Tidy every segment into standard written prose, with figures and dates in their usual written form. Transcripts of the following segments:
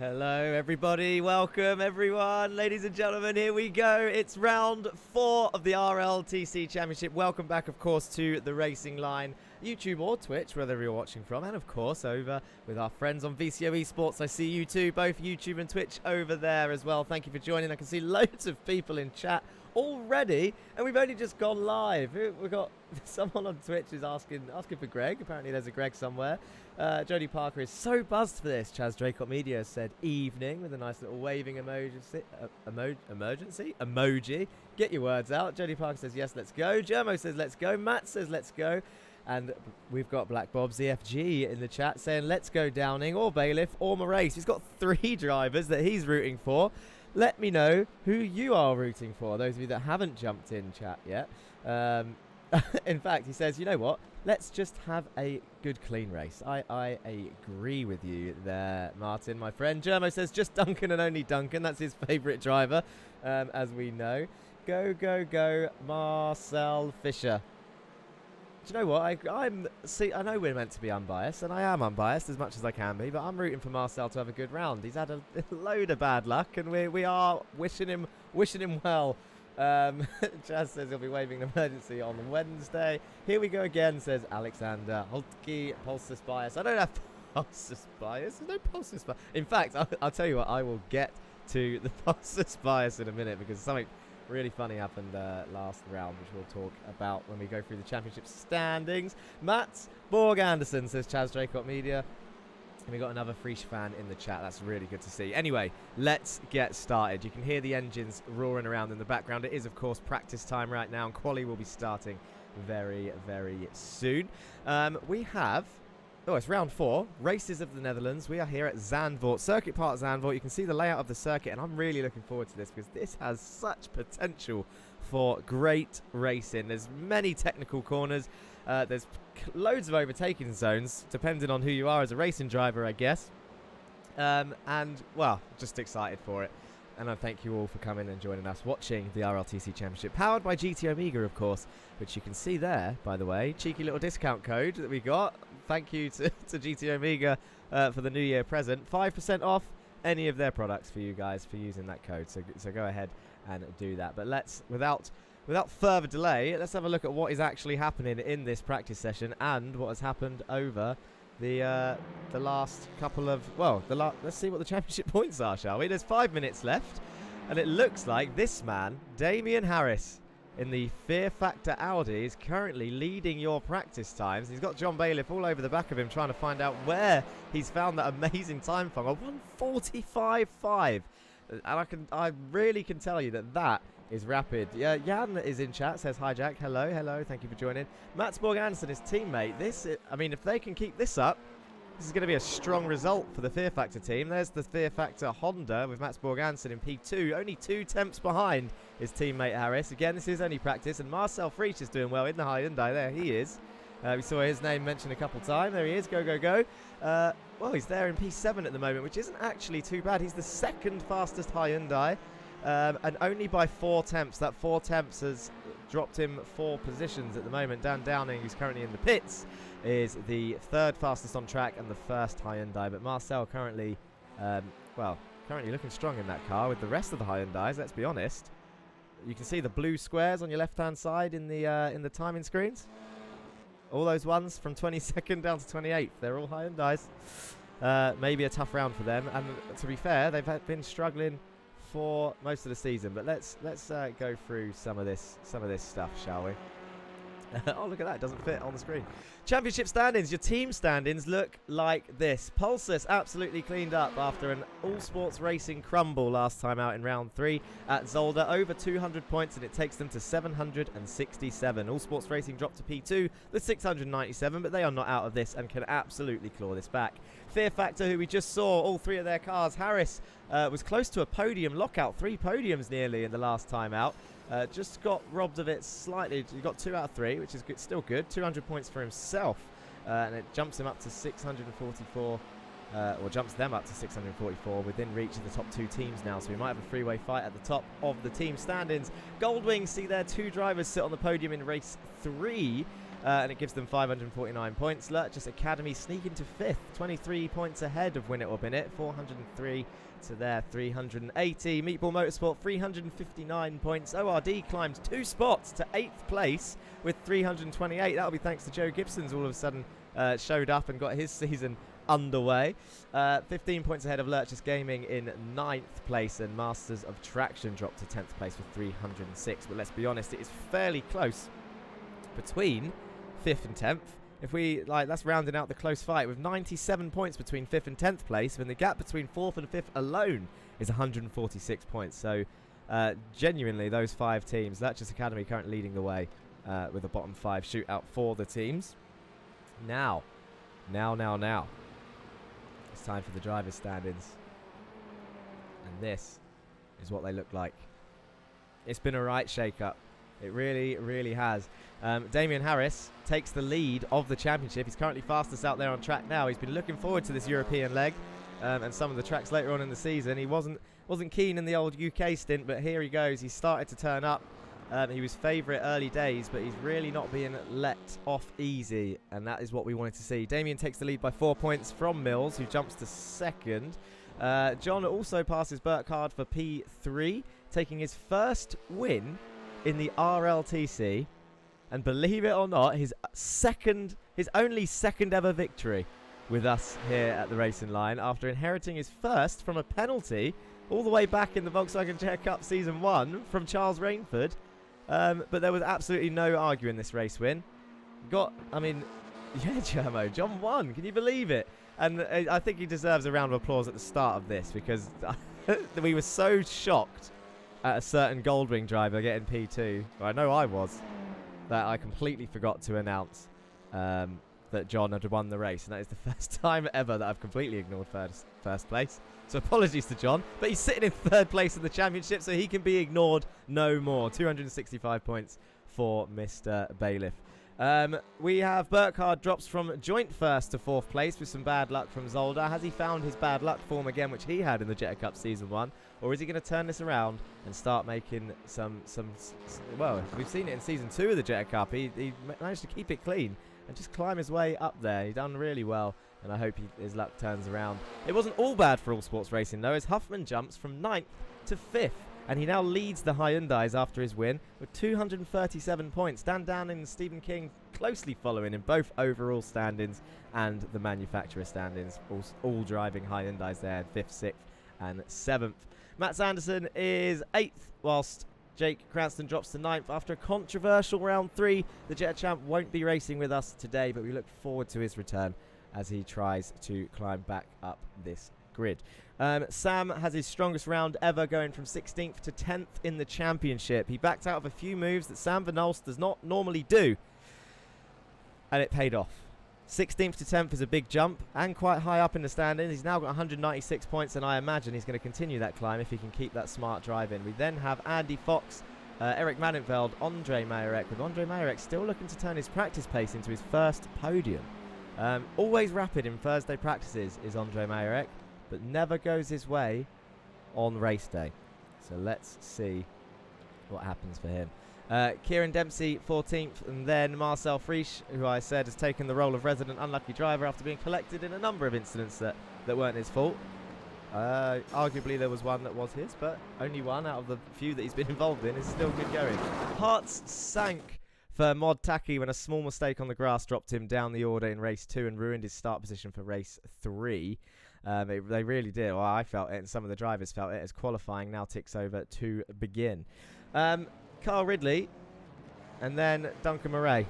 Hello everybody, welcome everyone, ladies and gentlemen, here we go. It's round 4 of the RLTC Championship. Welcome back, of course, to the Racing Line, YouTube or Twitch, wherever you're watching from, and of course over with our friends on VCO Esports. I see you too, both YouTube and Twitch over there as well. Thank you for joining. I can see loads of people in chat already, and we've only just gone live. We've got someone on Twitch is asking for Greg. Apparently there's a Greg somewhere. Jodie Parker is so buzzed for this. Chaz Draycott Media said evening with a nice little waving emoji. Emoji. Get your words out. Jodie Parker says yes, let's go. Germo says let's go. Matt says let's go. And we've got Black Bob ZFG in the chat saying let's go Downing or Bailiff or Morace. He's got 3 drivers that he's rooting for. Let me know who you are rooting for, those of you that haven't jumped in chat yet. In fact, he says, you know what? Let's just have a good, clean race. I agree with you there, Martin, my friend. Germo says just Duncan and only Duncan. That's his favourite driver, as we know. Go, go, go, Marcel Fisher. Do you know what? I know we're meant to be unbiased, and I am unbiased as much as I can be, but I'm rooting for Marcel to have a good round. He's had a load of bad luck, and we are wishing him well. Jazz says he'll be waving an emergency on Wednesday. Here we go again, says Alexander Holtke. Pulsus bias. I don't have pulsus bias. There's no pulsus bias. In fact, I'll tell you what, I will get to the pulsus bias in a minute, because something really funny happened last round, which we'll talk about when we go through the championship standings. Mats Borg Anderson says Chaz Draycott Media. And we got another Frisch fan in the chat. That's really good to see. Anyway, let's get started. You can hear the engines roaring around in the background. It is, of course, practice time right now, and quali will be starting very, very soon. We have... Oh, it's round 4. Races of the Netherlands. We are here at Zandvoort, Circuit Park Zandvoort. You can see the layout of the circuit, and I'm really looking forward to this because this has such potential for great racing. There's many technical corners. There's loads of overtaking zones, depending on who you are as a racing driver, I guess. And, well, just excited for it. And I thank you all for coming and joining us, watching the RLTC Championship, powered by GT Omega, of course, which you can see there, by the way. Cheeky little discount code that we got. Thank you to GT Omega for the New Year present. 5% off any of their products for you guys for using that code. So go ahead and do that. But without further delay, let's have a look at what is actually happening in this practice session and what has happened over the last couple of, well, let's see what the championship points are, shall we? There's 5 minutes left, and it looks like this man, Damian Harris, in the Fear Factor Audi, is currently leading your practice times. He's got John Bailiff all over the back of him trying to find out where he's found that amazing time from, a 1:45.5. And I really can tell you that is rapid. Yeah, Jan is in chat, says hi Jack. Hello, thank you for joining. Mats Borg Anderson, his teammate. I mean, if they can keep this up, this is going to be a strong result for the Fear Factor team. There's the Fear Factor Honda with Mats Borg Anderson in P2, only 2 temps behind his teammate Harris. Again, this is only practice, and Marcel Frisch is doing well in the Hyundai. There he is. We saw his name mentioned a couple of times. There he is. Go, go, go. Well, he's there in P7 at the moment, which isn't actually too bad. He's the 2nd fastest Hyundai, and only by 4 temps. That 4 temps has dropped him 4 positions at the moment. Dan Downing, who's currently in the pits, is the 3rd fastest on track and the 1st Hyundai. But Marcel currently looking strong in that car with the rest of the Hyundais, let's be honest. You can see the blue squares on your left-hand side in the timing screens. All those ones from 22nd down to 28th, they're all Hyundais. Maybe a tough round for them, and to be fair, they've been struggling for most of the season. But let's go through some of this stuff, shall we? Oh, look at that. It doesn't fit on the screen. Championship standings. Your team standings look like this. Pulsus absolutely cleaned up after an All Sports Racing crumble last time out in round 3 at Zolder. Over 200 points, and it takes them to 767. All Sports Racing dropped to P2 with 697, but they are not out of this and can absolutely claw this back. Fear Factor, who we just saw, all 3 of their cars. Harris was close to a podium lockout. 3 podiums nearly in the last time out. Just got robbed of it slightly. He got 2 out of 3, which is good, still good. 200 points for himself, and it jumps him up to 644, or jumps them up to 644, within reach of the top 2 teams now. So we might have a three-way fight at the top of the team standings. Goldwing, see there, 2 drivers sit on the podium in race 3. and it gives them 549 points. Lurchus Academy sneak into 5th, 23 points ahead of Win It or Bin It, 403 to their 380. Meatball Motorsport, 359 points. ORD climbed 2 spots to 8th place with 328. That'll be thanks to Joe Gibson's all of a sudden showed up and got his season underway. 15 points ahead of Lurchus Gaming in 9th place, and Masters of Traction dropped to 10th place with 306. But let's be honest, it is fairly close between 5th and 10th. If we that's rounding out the close fight with 97 points between 5th and 10th place, when the gap between 4th and 5th alone is 146 points. So genuinely, those 5 teams, Lurchus Academy currently leading the way with a bottom 5 shootout for the teams. Now. It's time for the driver's stand-ins. And this is what they look like. It's been a right shake-up. It really, really has. Damian Harris takes the lead of the championship. He's currently fastest out there on track now. He's been looking forward to this European leg and some of the tracks later on in the season. He wasn't keen in the old UK stint, but here he goes. He started to turn up. He was favourite early days, but he's really not being let off easy, and that is what we wanted to see. Damian takes the lead by 4 points from Mills, who jumps to 2nd. John also passes Burkhardt for P3, taking his first win in the RLTC, and believe it or not, his only second ever victory with us here at the racing line, after inheriting his first from a penalty all the way back in the Volkswagen Chair Cup Season 1 from Charles Rainford. But there was absolutely no arguing this race win. Yeah, Germo, John won. Can you believe it? And I think he deserves a round of applause at the start of this, because we were so shocked at a certain Goldwing driver getting P2. Well, I know I was. That I completely forgot to announce that John had won the race. And that is the first time ever that I've completely ignored first place. So apologies to John. But he's sitting in 3rd place in the championship, so he can be ignored no more. 265 points for Mr. Bailiff. We have Burkhardt drops from joint 1st to 4th place with some bad luck from Zolder. Has he found his bad luck form again, which he had in the Jetta Cup Season 1? Or is he going to turn this around and start making well, we've seen it in Season 2 of the Jetta Cup. He managed to keep it clean and just climb his way up there. He's done really well, and I hope his luck turns around. It wasn't all bad for All Sports Racing, though, as Huffman jumps from 9th to 5th. And he now leads the Hyundais after his win with 237 points. Dan Downing and Stephen King closely following in both overall standings and the manufacturer standings. All driving Hyundais there, 5th, 6th and 7th. Matt Sanderson is 8th, whilst Jake Cranston drops to 9th after a controversial round 3. The Jetta Champ won't be racing with us today, but we look forward to his return as he tries to climb back up this grid. Sam has his strongest round ever, going from 16th to 10th in the championship. He backed out of a few moves that Sam Van Olst does not normally do, and it paid off. 16th to 10th is a big jump and quite high up in the standings. He's now got 196 points, and I imagine he's going to continue that climb if he can keep that smart drive in. We then have Andy Fox, Eric Mannenfeld, Andre Marek, with Andre Marek still looking to turn his practice pace into his first podium. Always rapid in Thursday practices is Andre Marek, but never goes his way on race day. So let's see what happens for him. Kieran Dempsey 14th, and then Marcel Friesch, who I said has taken the role of resident unlucky driver after being collected in a number of incidents that weren't his fault. Arguably there was one that was his, but only one out of the few that he's been involved in is still good going. Hearts sank for Mod Taki when a small mistake on the grass dropped him down the order in race 2 and ruined his start position for race 3. They really did. Well, I felt it, and some of the drivers felt it, as qualifying now ticks over to begin. Carl Ridley, and then Duncan Murray,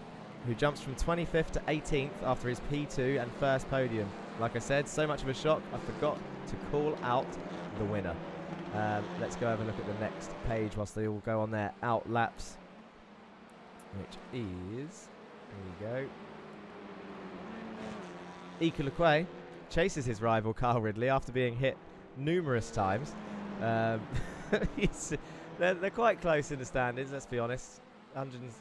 who jumps from 25th to 18th after his P2 and first podium. Like I said, so much of a shock, I forgot to call out the winner. Let's go have a look at the next page whilst they all go on their out laps, which is, here we go, Ika Lequay chases his rival Carl Ridley after being hit numerous times. They're quite close in the standings, let's be honest.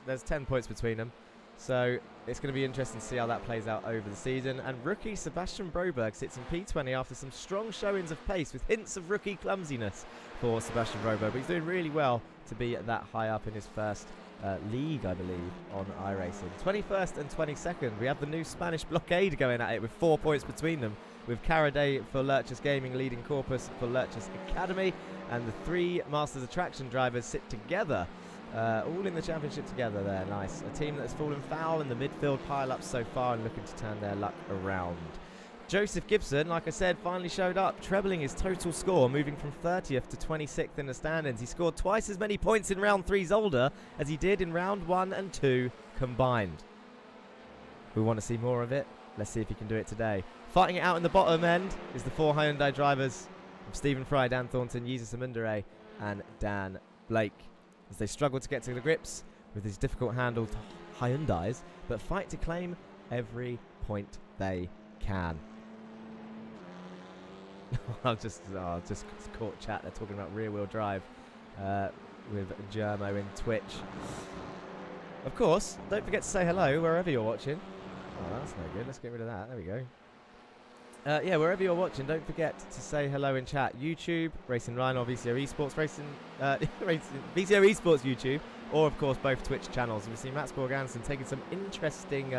There's 10 points between them. So it's going to be interesting to see how that plays out over the season. And rookie Sebastian Broberg sits in P20 after some strong showings of pace with hints of rookie clumsiness for Sebastian Broberg. But he's doing really well to be that high up in his first league, I believe, on iRacing. 21st and 22nd, we have the new Spanish blockade going at it with 4 points between them, with Caraday for Lurchus Gaming leading Corpus for Lurchus Academy, and the 3 Masters Attraction drivers sit together, all in the championship together there. Nice. A team that's fallen foul in the midfield pile-ups so far and looking to turn their luck around. Joseph Gibson, like I said, finally showed up, trebling his total score, moving from 30th to 26th in the standings. He scored twice as many points in round 3 Zolder as he did in round 1 and 2 combined. We want to see more of it. Let's see if he can do it today. Fighting it out in the bottom end is the 4 Hyundai drivers of Stephen Fry, Dan Thornton, Jesus Amundere and Dan Blake, as they struggle to get to the grips with these difficult handled Hyundais, but fight to claim every point they can. I've just caught chat. They're talking about rear-wheel drive with Germo in Twitch. Of course, don't forget to say hello wherever you're watching. Oh, that's no good. Let's get rid of that. There we go. Yeah, wherever you're watching, don't forget to say hello in chat. YouTube, Racing Rhino, VCO Esports, VCO Esports YouTube, or of course both Twitch channels. We've seen Mats Borg-Andersen taking some interesting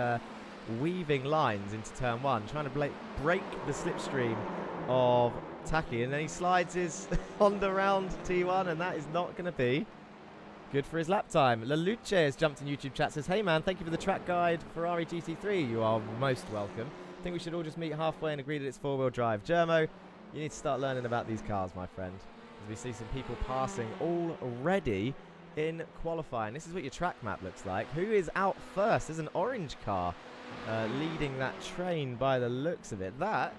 weaving lines into turn 1, trying to break the slipstream of Taki, and then he slides his Honda round T1, and that is not going to be good for his lap time. Leluce has jumped in YouTube chat, says, hey man, thank you for the track guide Ferrari GT3. You are most welcome. I think we should all just meet halfway and agree that it's 4-wheel drive. Germo, you need to start learning about these cars, my friend, as we see some people passing already in qualifying. This is what your track map looks like. Who is out first? There's an orange car leading that train by the looks of it. That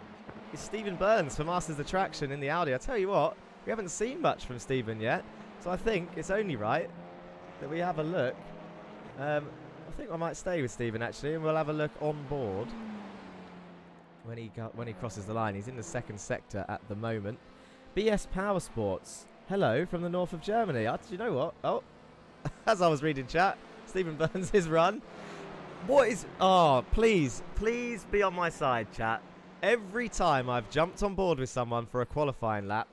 is Stephen Burns for Masters Attraction in the Audi. I tell you what, we haven't seen much from Stephen yet, so I think it's only right that we have a look. I think I might stay with Stephen actually, and we'll have a look on board when he crosses the line. He's in the 2nd sector at the moment. BS Power Sports, hello from the north of Germany. Do you know what? Oh, as I was reading chat, Stephen Burns his run. What is... Oh, please be on my side, chat. Every time I've jumped on board with someone for a qualifying lap,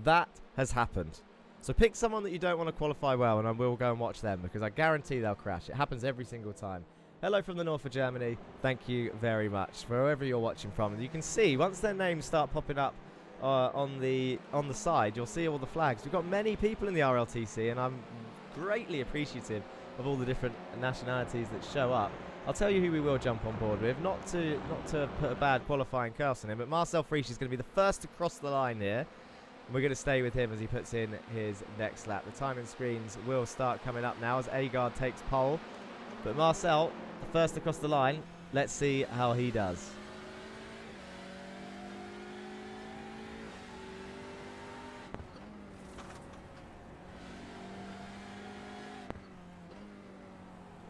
that has happened. So pick someone that you don't want to qualify well, and I will go and watch them, because I guarantee they'll crash. It happens every single time. Hello from the north of Germany. Thank you very much, wherever you're watching from. And you can see, once their names start popping up on the side, you'll see all the flags. We've got many people in the RLTC, and I'm greatly appreciative of all the different nationalities that show up. I'll tell you who we will jump on board with, not to put a bad qualifying curse on him, but Marcel Friesch is going to be the first to cross the line here. And we're going to stay with him as he puts in his next lap. The timing screens will start coming up now as Agard takes pole. But Marcel, the first to cross the line, let's see how he does.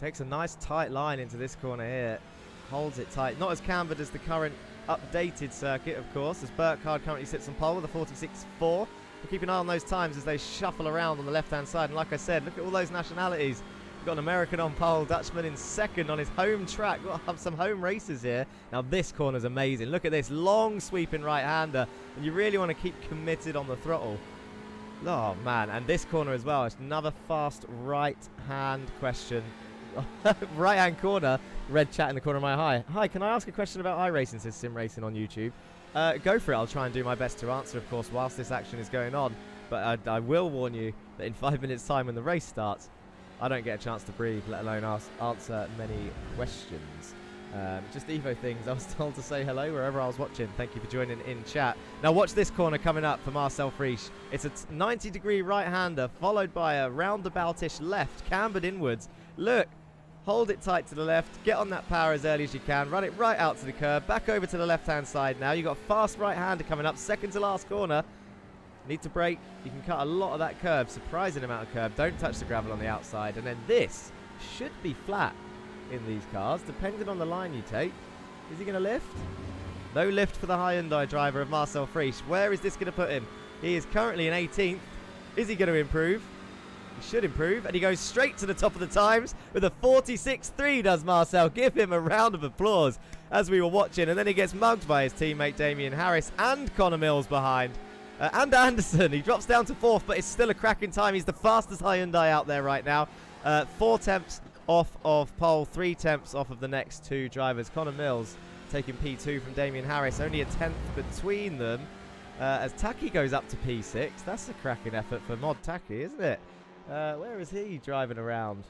Takes a nice tight line into this corner here. Holds it tight. Not as cambered as the current updated circuit, of course, as Burkhardt currently sits on pole with a 46.4. We'll keep an eye on those times as they shuffle around on the left-hand side. And like I said, look at all those nationalities. We've got an American on pole, Dutchman in 2nd on his home track. We've got some home races here. Now this corner's amazing. Look at this long sweeping right-hander. And you really want to keep committed on the throttle. Oh, man. And this corner as well. It's another fast right-hand question. Right-hand corner, red chat in the corner of my eye. Hi, can I ask a question about iRacing, says Sim Racing on YouTube? Go for it. I'll try and do my best to answer, of course, whilst this action is going on. But I will warn you that in 5 minutes' time when the race starts, I don't get a chance to breathe, let alone answer many questions. Just Evo things. I was told to say hello wherever I was watching. Thank you for joining in chat. Now watch this corner coming up for Marcel Friesch. It's a 90-degree right-hander followed by a roundabout-ish left, cambered inwards. Look. Hold it tight to the left, get on that power as early as you can, run it right out to the curb, back over to the left-hand side now. You've got a fast right-hander coming up, 2nd to last corner. Need to brake, you can cut a lot of that curb, surprising amount of curb. Don't touch the gravel on the outside. And then this should be flat in these cars, depending on the line you take. Is he going to lift? No lift for the Hyundai driver of Marcel Friesch. Where is this going to put him? He is currently in 18th. Is he going to improve? He should improve, and he goes straight to the top of the times with a 46.3, does Marcel. Give him a round of applause as we were watching, and then he gets mugged by his teammate Damian Harris and Connor Mills behind. And Anderson, he drops down to 4th, but it's still a cracking time. He's the fastest Hyundai out there right now. 4 tenths off of pole, 3 tenths off of the next two drivers. Connor Mills taking P2 from Damian Harris, only a tenth between them. As Taki goes up to P6, that's a cracking effort for Mod Taki, isn't it? Where is he driving around?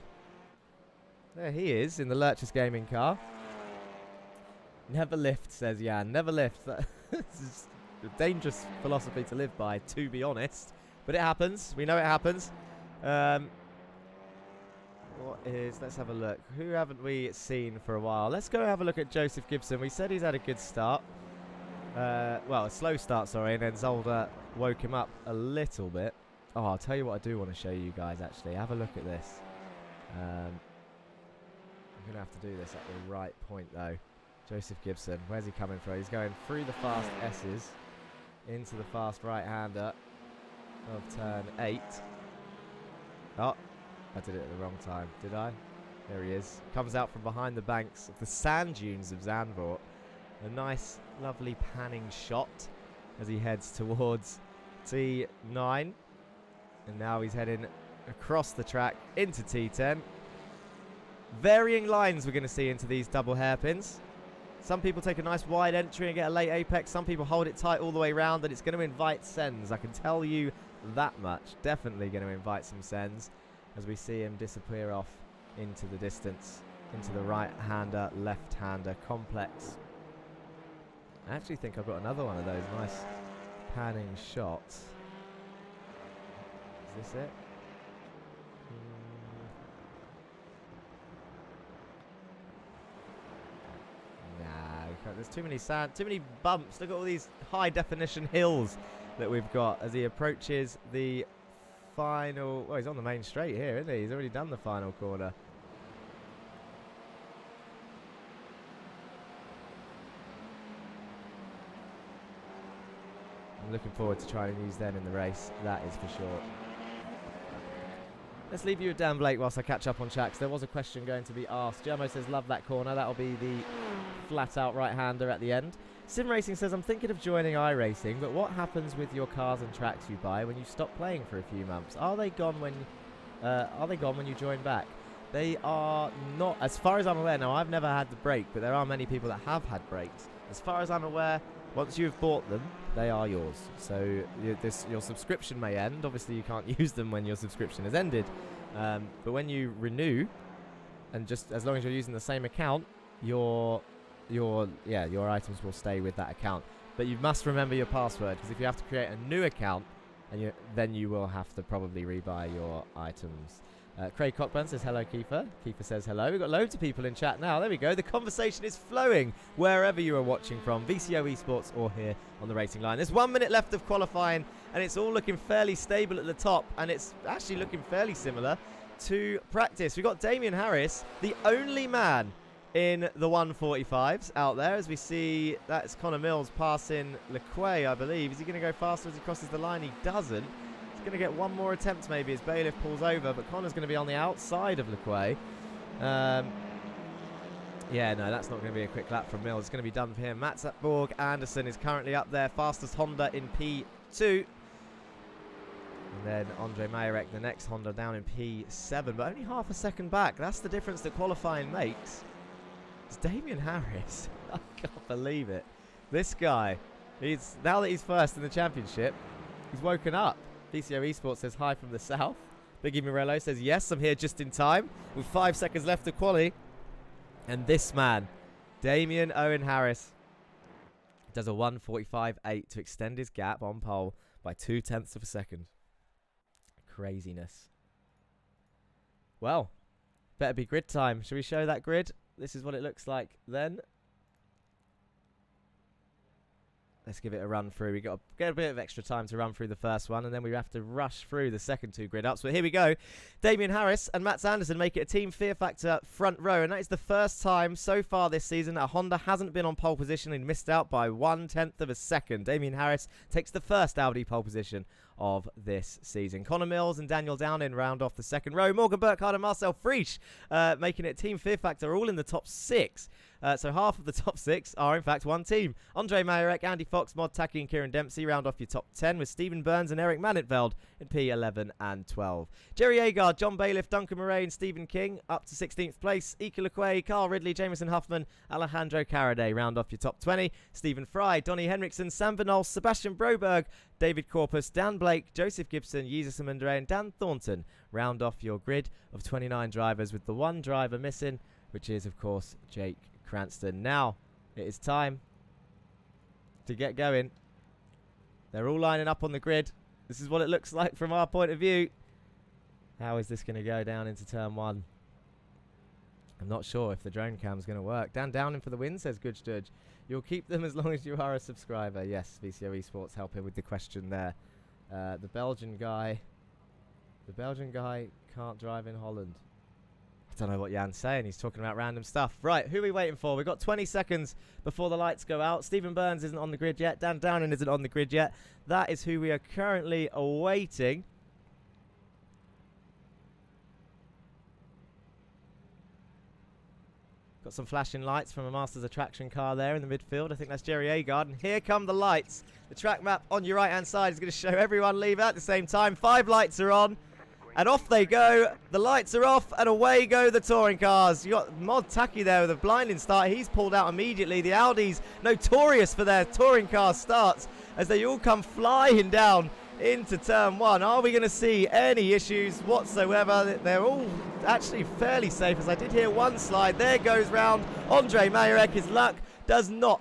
There he is in the Lurchus Gaming car. Never lift, says Jan. Never lift. This is a dangerous philosophy to live by, to be honest. But it happens. We know it happens. Let's have a look. Who haven't we seen for a while? Let's go have a look at Joseph Gibson. We said he's had a good start. Well, a slow start, sorry, and then Zolder woke him up a little bit. Oh, I'll tell you what I do want to show you guys, actually. Have a look at this. I'm going to have to do this at the right point, though. Joseph Gibson, where's he coming from? He's going through the fast S's into the fast right-hander of turn 8. Oh, I did it at the wrong time, did I? There he is. Comes out from behind the banks of the sand dunes of Zandvoort. A nice, lovely panning shot as he heads towards T9. And now he's heading across the track into T10. Varying lines we're going to see into these double hairpins. Some people take a nice wide entry and get a late apex. Some people hold it tight all the way around, and it's going to invite sends. I can tell you that much. Definitely going to invite some sends as we see him disappear off into the distance, into the right-hander, left-hander complex. I actually think I've got another one of those nice panning shots. Is this it? Nah, there's too many sand, too many bumps. Look at all these high-definition hills that we've got as he approaches the final. Well, he's on the main straight here, isn't he? He's already done the final corner. I'm looking forward to trying to use them in the race, that is for sure. Let's leave you with Dan Blake whilst I catch up on chat, 'cause there was a question going to be asked. Germo says, love that corner. That'll be the flat-out right-hander at the end. Sim Racing says, I'm thinking of joining iRacing, but what happens with your cars and tracks you buy when you stop playing for a few months? Are they gone when you join back? They are not, as far as I'm aware. Now, I've never had the break, but there are many people that have had breaks. As far as I'm aware, once you've bought them, they are yours. So your subscription may end. Obviously, you can't use them when your subscription has ended. But when you renew, and just as long as you're using the same account, your items will stay with that account. But you must remember your password, because if you have to create a new account, then you will have to probably rebuy your items. Craig Cockburn says hello, Kiefer. Kiefer says hello. We've got loads of people in chat now. There we go. The conversation is flowing wherever you are watching from, VCO Esports or here on the racing line. There's 1 minute left of qualifying, and it's all looking fairly stable at the top, and it's actually looking fairly similar to practice. We've got Damian Harris, the only man in the 145s out there, as we see that's Connor Mills passing Lequay, I believe. Is he going to go faster as he crosses the line? He doesn't. He's going to get one more attempt maybe as Bailiff pulls over, but Connor's going to be on the outside of Lequay. Yeah, no, that's not going to be a quick lap from Mills. It's going to be done for him. Mats Borg Anderson is currently up there, fastest Honda in P2. And then Andre Marek, the next Honda, down in P7, but only half a second back. That's the difference that qualifying makes. It's Damian Harris. I can't believe it. This guy, now that he's first in the championship, he's woken up. VCO Esports says hi from the south. Biggie Morello says, yes, I'm here just in time with 5 seconds left of quali. And this man, Damian Owen Harris, does a 1:45.8 to extend his gap on pole by 0.2 of a second. Craziness. Well, better be grid time. Shall we show that grid? This is what it looks like then. Let's give it a run through. We got to get a bit of extra time to run through the first one, and then we have to rush through the second two grid ups. But here we go. Damian Harris and Mats Anderson make it a team Fear Factor front row, and that is the first time so far this season a Honda hasn't been on pole position and missed out by 1/10 of a second. Damian Harris takes the first Audi pole position of this season. Connor Mills and Daniel Downing round off the second row. Morgan Burkhardt and Marcel Friesch making it Team Fear Factor all in the top 6. So half of the top 6 are in fact one team. Andre Marek, Andy Fox, Mod Taki and Kieran Dempsey round off your top 10 with Stephen Burns and Eric Mannenfeld in P11 and 12. Jerry Agard, John Bailiff, Duncan Murray and Stephen King up to 16th place. Ika Lequay, Carl Ridley, Jameson Huffman, Alejandro Caraday round off your top 20. Stephen Fry, Donny Henriksen, Sam Bernal, Sebastian Broberg, David Corpus, Dan Blake, Joseph Gibson, Jesus Amundre and Dan Thornton round off your grid of 29 drivers with the one driver missing, which is of course Jake Cranston. Now it is time to get going. They're all lining up on the grid. This is what it looks like from our point of view. How is this going to go down into turn 1? I'm not sure if the drone cam's going to work. Dan Downing for the win, says Good Sturge. You'll keep them as long as you are a subscriber. Yes, VCO Esports helping with the question there. The Belgian guy can't drive in Holland. I don't know what Jan's saying. He's talking about random stuff. Right, who are we waiting for? We've got 20 seconds before the lights go out. Stephen Burns isn't on the grid yet. Dan Downing isn't on the grid yet. That is who we are currently awaiting. Got some flashing lights from a Masters Attraction car there in the midfield. I think that's Jerry Agard. And here come the lights. The track map on your right-hand side is going to show everyone leave at the same time. 5 lights are on. And off they go. The lights are off and away go the touring cars. You got Mod Taki there with a blinding start. He's pulled out immediately. The Audis notorious for their touring car starts as they all come flying down into turn 1. Are we going to see any issues whatsoever? They're all actually fairly safe, as I did hear one slide. There goes round Andre Marek. His luck does not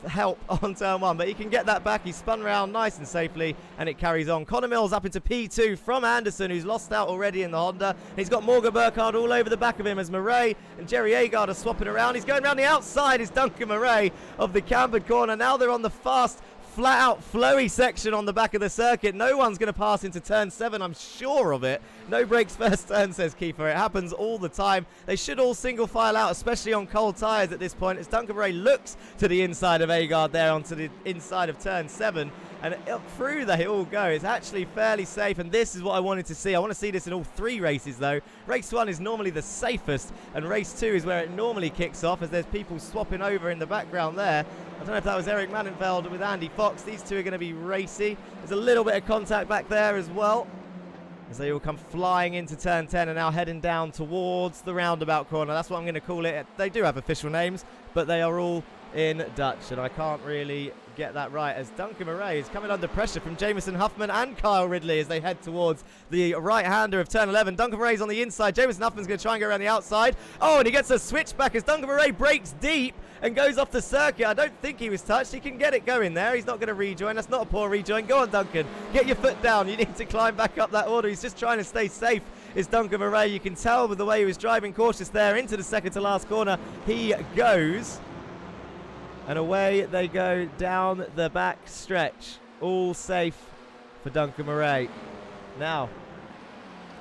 help on turn 1, but he can get that back. He spun round nice and safely, and it carries on. Connor Mills up into P2 from Anderson, who's lost out already in the Honda. He's got Morgan Burkhardt all over the back of him as Murray and Jerry Agard are swapping around. He's going around the outside is Duncan Murray of the cambered corner. Now they're on the fast, flat out flowy section on the back of the circuit. No one's going to pass into turn 7, I'm sure of it. No brakes first turn, says Kiefer. It happens all the time. They should all single file out, especially on cold tyres at this point, as Duncan Murray looks to the inside of Agard there onto the inside of turn 7. And through they all go. It's actually fairly safe, and this is what I wanted to see. I want to see this in all 3 races, though. Race 1 is normally the safest, and race 2 is where it normally kicks off, as there's people swapping over in the background there. I don't know if that was Eric Mannenfeld with Andy Fox. These two are going to be racy. There's a little bit of contact back there as well, as they all come flying into turn 10 and now heading down towards the roundabout corner. That's what I'm going to call it. They do have official names, but they are all in Dutch, and I can't really get that right, as Duncan Murray is coming under pressure from Jameson Huffman and Kyle Ridley as they head towards the right-hander of turn 11. Duncan Murray's on the inside. Jameson Huffman's going to try and go around the outside. Oh, and he gets a switchback as Duncan Murray breaks deep and goes off the circuit. I don't think he was touched. He can get it going there. He's not going to rejoin. That's not a poor rejoin. Go on, Duncan. Get your foot down. You need to climb back up that order. He's just trying to stay safe. Is Duncan Murray. You can tell with the way he was driving cautious there into the second to last corner. He goes. And away they go down the back stretch. All safe for Duncan Murray. Now,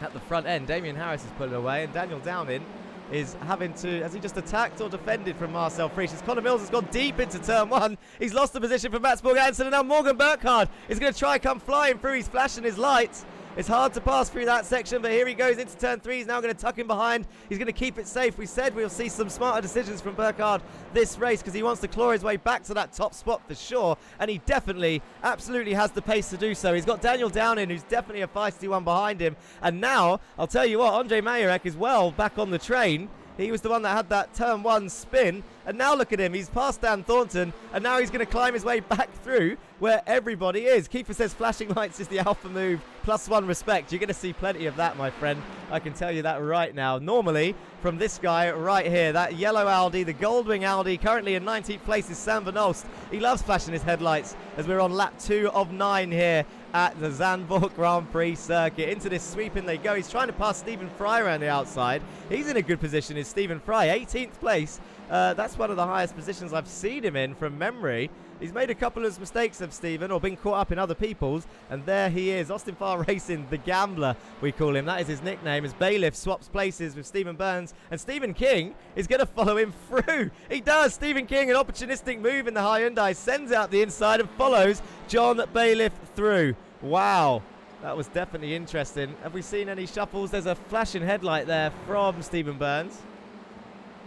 at the front end, Damian Harris is pulling away, and Daniel Downing is having to, has he just attacked or defended from Marcel Frisch? As Connor Mills has gone deep into turn 1. He's lost the position from Mats Borg-Hansen, and now Morgan Burkhardt is going to try and come flying through. He's flashing his lights. It's hard to pass through that section, but here he goes into turn 3. He's now going to tuck him behind. He's going to keep it safe. We said we'll see some smarter decisions from Burkhardt this race, because he wants to claw his way back to that top spot for sure, and he definitely, absolutely has the pace to do so. He's got Daniel Downing, who's definitely a feisty one behind him, and now, I'll tell you what, Andre Marek is well back on the train. He was the one that had that turn 1 spin, and now look at him. He's past Dan Thornton, and now he's going to climb his way back through where everybody is. Kiefer says flashing lights is the alpha move. +1 respect. You're going to see plenty of that, my friend. I can tell you that right now. Normally, from this guy right here, that yellow Audi, the Goldwing Audi, currently in 19th place is Sam Van Olst. He loves flashing his headlights as we're on lap 2 of 9 here at the Zandvoort Grand Prix circuit. Into this sweeping they go. He's trying to pass Stephen Fry around the outside. He's in a good position, is Stephen Fry, 18th place. That's one of the highest positions I've seen him in from memory. He's made a couple of mistakes of Stephen, or been caught up in other people's, and there he is. Austin Farr Racing, the Gambler, we call him. That is his nickname, as Bailiff swaps places with Stephen Burns, and Stephen King is going to follow him through. He does. Stephen King, an opportunistic move in the Hyundai, sends out the inside and follows John Bailiff through. Wow. That was definitely interesting. Have we seen any shuffles? There's a flashing headlight there from Stephen Burns.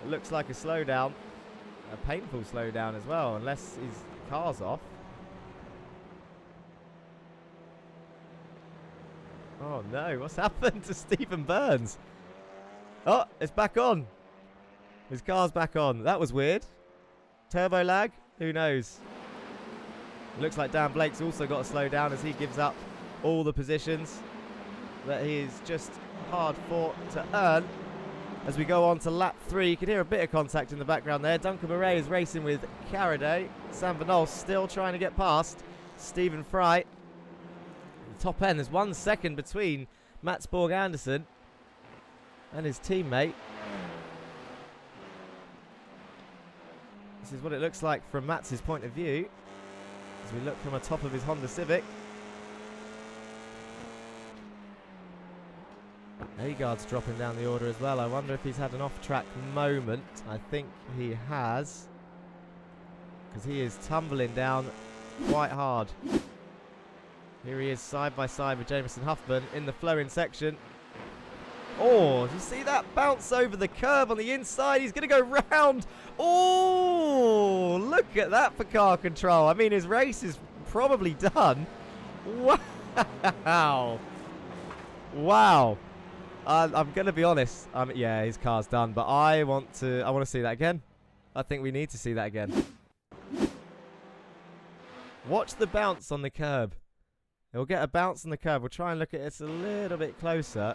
It looks like a slowdown. a painful slowdown as well, unless his car's off. Oh no, what's happened to Stephen Burns? Oh, it's back on. His car's back on. That was weird. Turbo lag? Who knows? It looks like Dan Blake's also got to slow down as he gives up all the positions that he is just hard fought to earn. As we go on to lap 3, you can hear a bit of contact in the background there. Duncan Murray is racing with Carraday. Sam Van Nol still trying to get past Stephen Fry. The top end, there's 1 second between Mats Borg Andersen and his teammate. This is what it looks like from Mats's point of view as we look from atop of his Honda Civic. Agard's dropping down the order as well. I wonder if he's had an off-track moment. I think he has, because he is tumbling down quite hard. Here he is side by side with Jameson Huffman in the flowing section. Oh, do you see that bounce over the curb on the inside? He's going to go round. Oh, look at that for car control. I mean, his race is probably done. Wow. Wow. I'm going to be honest. Yeah, his car's done, but I want to see that again. I think we need to see that again. Watch the bounce on the curb. He'll get a bounce on the curb. We'll try and look at this a little bit closer.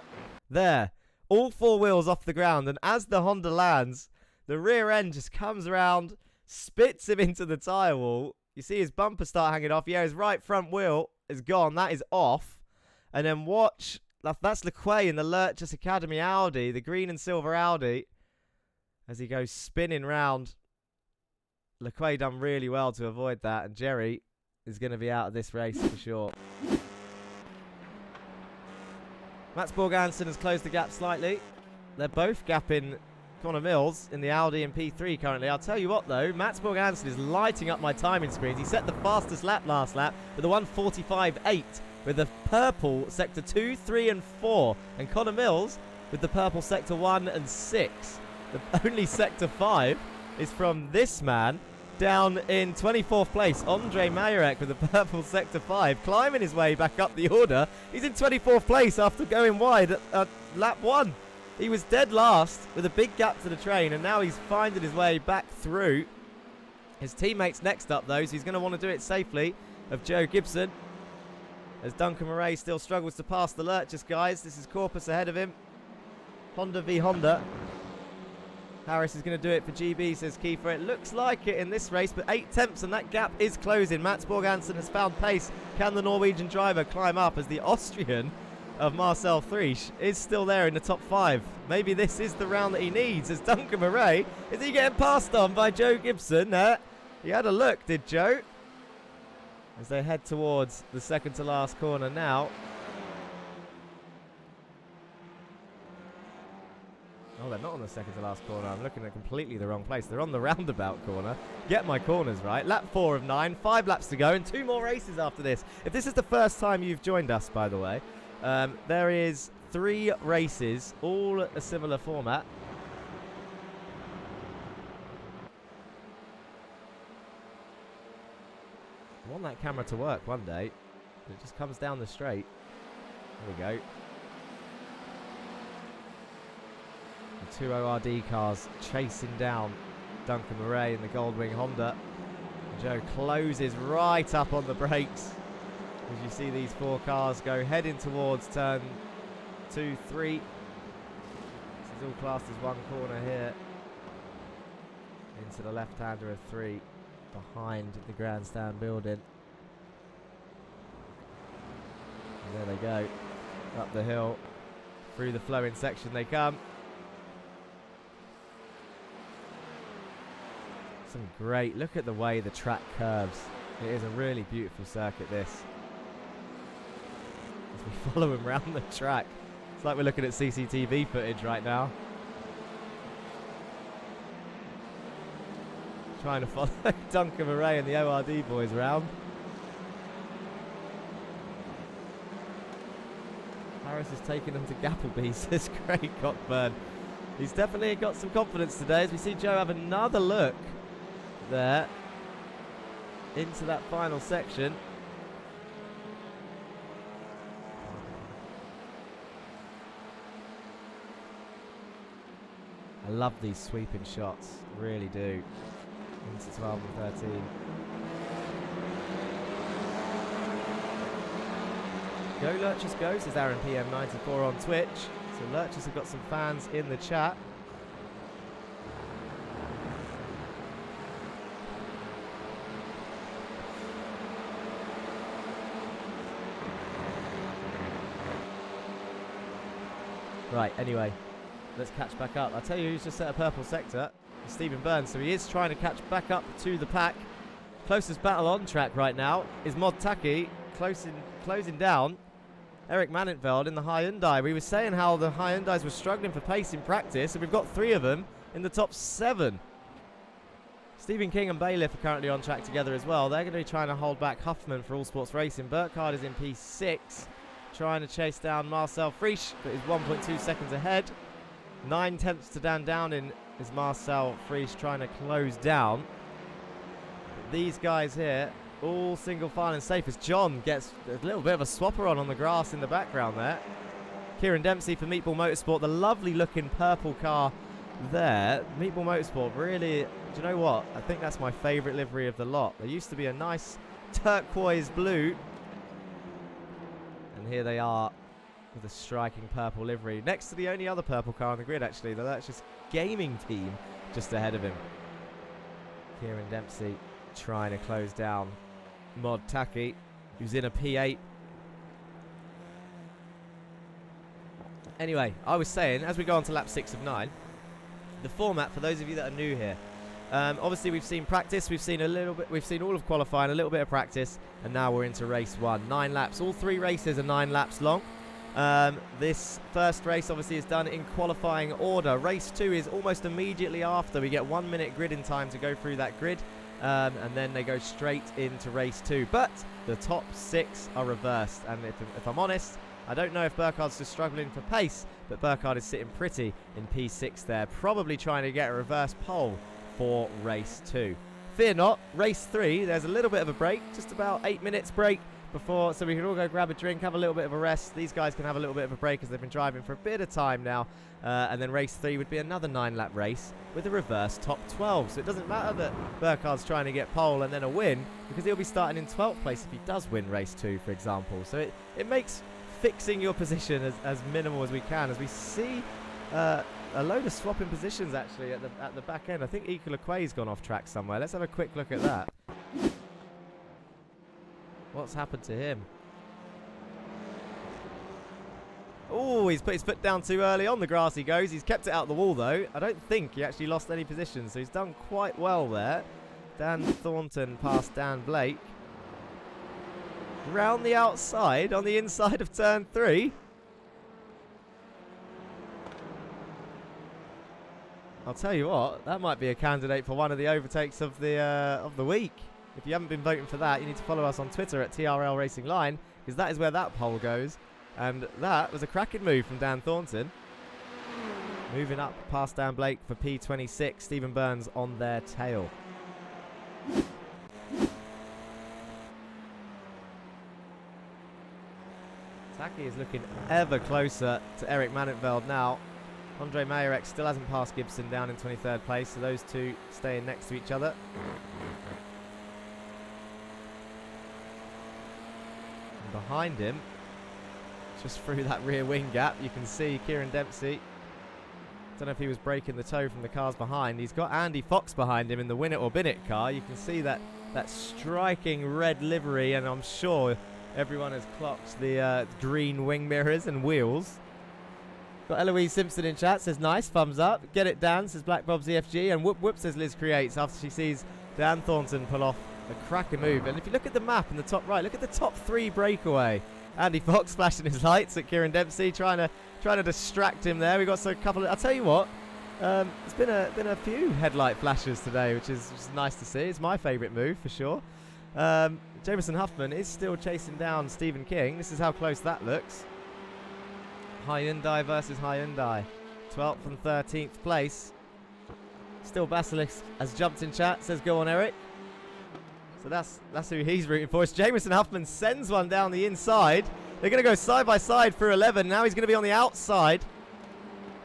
There. All 4 wheels off the ground, and as the Honda lands, the rear end just comes around, spits him into the tyre wall. You see his bumper start hanging off. Yeah, his right front wheel is gone. That is off. And then watch. That's Lequay in the Lurchus Academy Audi, the green and silver Audi, as he goes spinning round. Lequay done really well to avoid that, and Jerry is going to be out of this race for sure. Mats Borg Andersen has closed the gap slightly. They're both gapping Connor Mills in the Audi and P3 currently. I'll tell you what though, Mats Borg Andersen is lighting up my timing screens. He set the fastest lap last lap with a 1:45.8 with the purple sector 2, 3 and 4. And Connor Mills with the purple sector 1 and 6. The only sector 5 is from this man down in 24th place. Andre Marek with the purple sector 5, climbing his way back up the order. He's in 24th place after going wide at lap 1. He was dead last with a big gap to the train, and now he's finding his way back through. His teammate's next up though, so he's going to want to do it safely, of Joe Gibson. As Duncan Murray still struggles to pass the Lurchus guys. This is Corpus ahead of him. Honda v Honda. Harris is going to do it for GB, says Kiefer. It looks like it in this race, but 8 tenths and that gap is closing. Mats Borg Andersen has found pace. Can the Norwegian driver climb up as the Austrian of Marcel Frisch is still there in the top 5? Maybe this is the round that he needs, as Duncan Murray, is he getting passed on by Joe Gibson? He had a look, did Joe? As they head towards the second to last corner now. Oh, they're not on the second to last corner. I'm looking at completely the wrong place. They're on the roundabout corner. Get my corners right. Lap 4 of 9. 5 laps to go and 2 more races after this. If this is the first time you've joined us, by the way, there is 3 races, all a similar format. I want that camera to work one day. It just comes down the straight. There we go. The 2 ORD cars chasing down Duncan Murray in the Goldwing Honda. Joe closes right up on the brakes as you see these 4 cars go heading towards turn 2, 3. This is all classed as one corner here. Into the left-hander of 3 behind the grandstand building. And there they go. Up the hill. Through the flowing section they come. Some great, look at the way the track curves. It is a really beautiful circuit, this. As we follow him around the track. It's like we're looking at CCTV footage right now. Trying to follow Duncan Murray and the ORD boys around. Harris is taking them to Gappleby, says Craig Cockburn. He's definitely got some confidence today as we see Joe have another look there into that final section. I love these sweeping shots, really do. Into 12 and 13. Go Lurchus Go, says Aaron PM94 on Twitch. So Lurchus have got some fans in the chat. Right, anyway, let's catch back up. I'll tell you who's just set a purple sector. Stephen Burns, so he is trying to catch back up to the pack. Closest battle on track right now is Mod Taki, closing down Erik Manenveld in the Hyundai. We were saying how the Hyundais were struggling for pace in practice, and we've got 3 of them in the top 7. Stephen King and Bailiff are currently on track together as well. They're going to be trying to hold back Huffman for All Sports Racing. Burkhardt is in P6, trying to chase down Marcel Frisch, but is 1.2 seconds ahead. 9 tenths to Dan Downing is Marcel Frisch trying to close down. But these guys here, all single file and safe as John gets a little bit of a swapper on the grass in the background there. Kieran Dempsey for Meatball Motorsport, the lovely looking purple car there. Meatball Motorsport, really, do you know what? I think that's my favourite livery of the lot. There used to be a nice turquoise blue, and here they are with a striking purple livery. Next to the only other purple car on the grid, actually, the Lurchus Gaming team just ahead of him. Kieran Dempsey trying to close down Mod Taki, who's in a P8. Anyway, I was saying, as we go on to lap 6 of 9, the format, for those of you that are new here, obviously we've seen practice, we've seen all of qualifying, a little bit of practice, and now we're into race 1. 9 laps, all 3 races are 9 laps long. This first race obviously is done in qualifying order. Race 2 is almost immediately after. We get 1 minute gridding time to go through that grid, and then they go straight into race 2. But the top 6 are reversed, and if I'm honest, I don't know if Burkhardt's just struggling for pace, but Burkhardt is sitting pretty in P6 there, probably trying to get a reverse pole for race 2. Fear not, race 3, there's a little bit of a break, just about 8 minutes break before, so we can all go grab a drink, have a little bit of a rest. These guys can have a little bit of a break as they've been driving for a bit of time now, and then race 3 would be another 9-lap race with a reverse top 12. So it doesn't matter that Burkhardt's trying to get pole and then a win, because he'll be starting in 12th place if he does win race 2, for example. So it makes fixing your position as minimal as we can, as we see a load of swapping positions actually at the back end. I think Equalaquay's gone off track somewhere. Let's have a quick look at that. What's happened to him? Oh, he's put his foot down too early. On the grass he goes. He's kept it out the wall though. I don't think he actually lost any position, so he's done quite well there. Dan Thornton past Dan Blake. Round the outside on the inside of turn 3. I'll tell you what, that might be a candidate for one of the overtakes of the week. If you haven't been voting for that, you need to follow us on Twitter at TRL Racing Line, because that is where that poll goes. And that was a cracking move from Dan Thornton. Moving up past Dan Blake for P26. Stephen Burns on their tail. Taki is looking ever closer to Erik Manenveld now. Andre Mayerek still hasn't passed Gibson down in 23rd place, so those two staying next to each other. And behind him, just through that rear wing gap, you can see Kieran Dempsey. Don't know if he was breaking the toe from the cars behind. He's got Andy Fox behind him in the Win It or Bin It car. You can see that striking red livery, and I'm sure everyone has clocked the green wing mirrors and wheels. Got Eloise Simpson in chat, says nice, thumbs up. Get it Dan, says Black Bob ZFG. And whoop whoop, says Liz Creates, after she sees Dan Thornton pull off a cracking move. And if you look at the map in the top right, look at the top 3 breakaway. Andy Fox flashing his lights at Kieran Dempsey, trying to distract him there. We got a couple of, I'll tell you what, it's been a few headlight flashes today, which is nice to see. It's my favourite move for sure. Jameson Huffman is still chasing down Stephen King. This is how close that looks. Hyundai versus Hyundai. 12th and 13th place. Still Basilisk has jumped in chat. Says go on, Eric. So that's who he's rooting for. It's Jameson Huffman sends one down the inside. They're going to go side by side through 11. Now he's going to be on the outside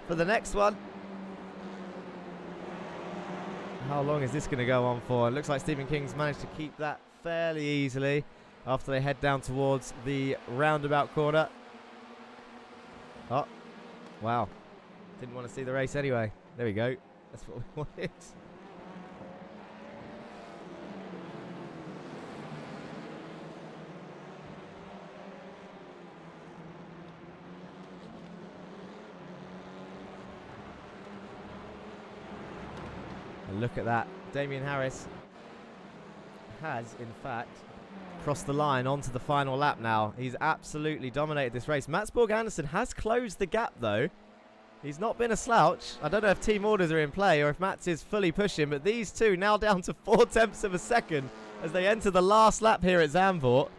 for the next one. How long is this going to go on for? It looks like Stephen King's managed to keep that fairly easily after they head down towards the roundabout corner. Oh, wow. Didn't want to see the race anyway. There we go. That's what we wanted. And look at that. Damian Harris has, in fact, crossed the line onto the final lap now. He's absolutely dominated this race. Mats Borg Andersen has closed the gap, though. He's not been a slouch. I don't know if team orders are in play or if Mats is fully pushing, but these two now down to 0.4 of a second as they enter the last lap here at Zandvoort.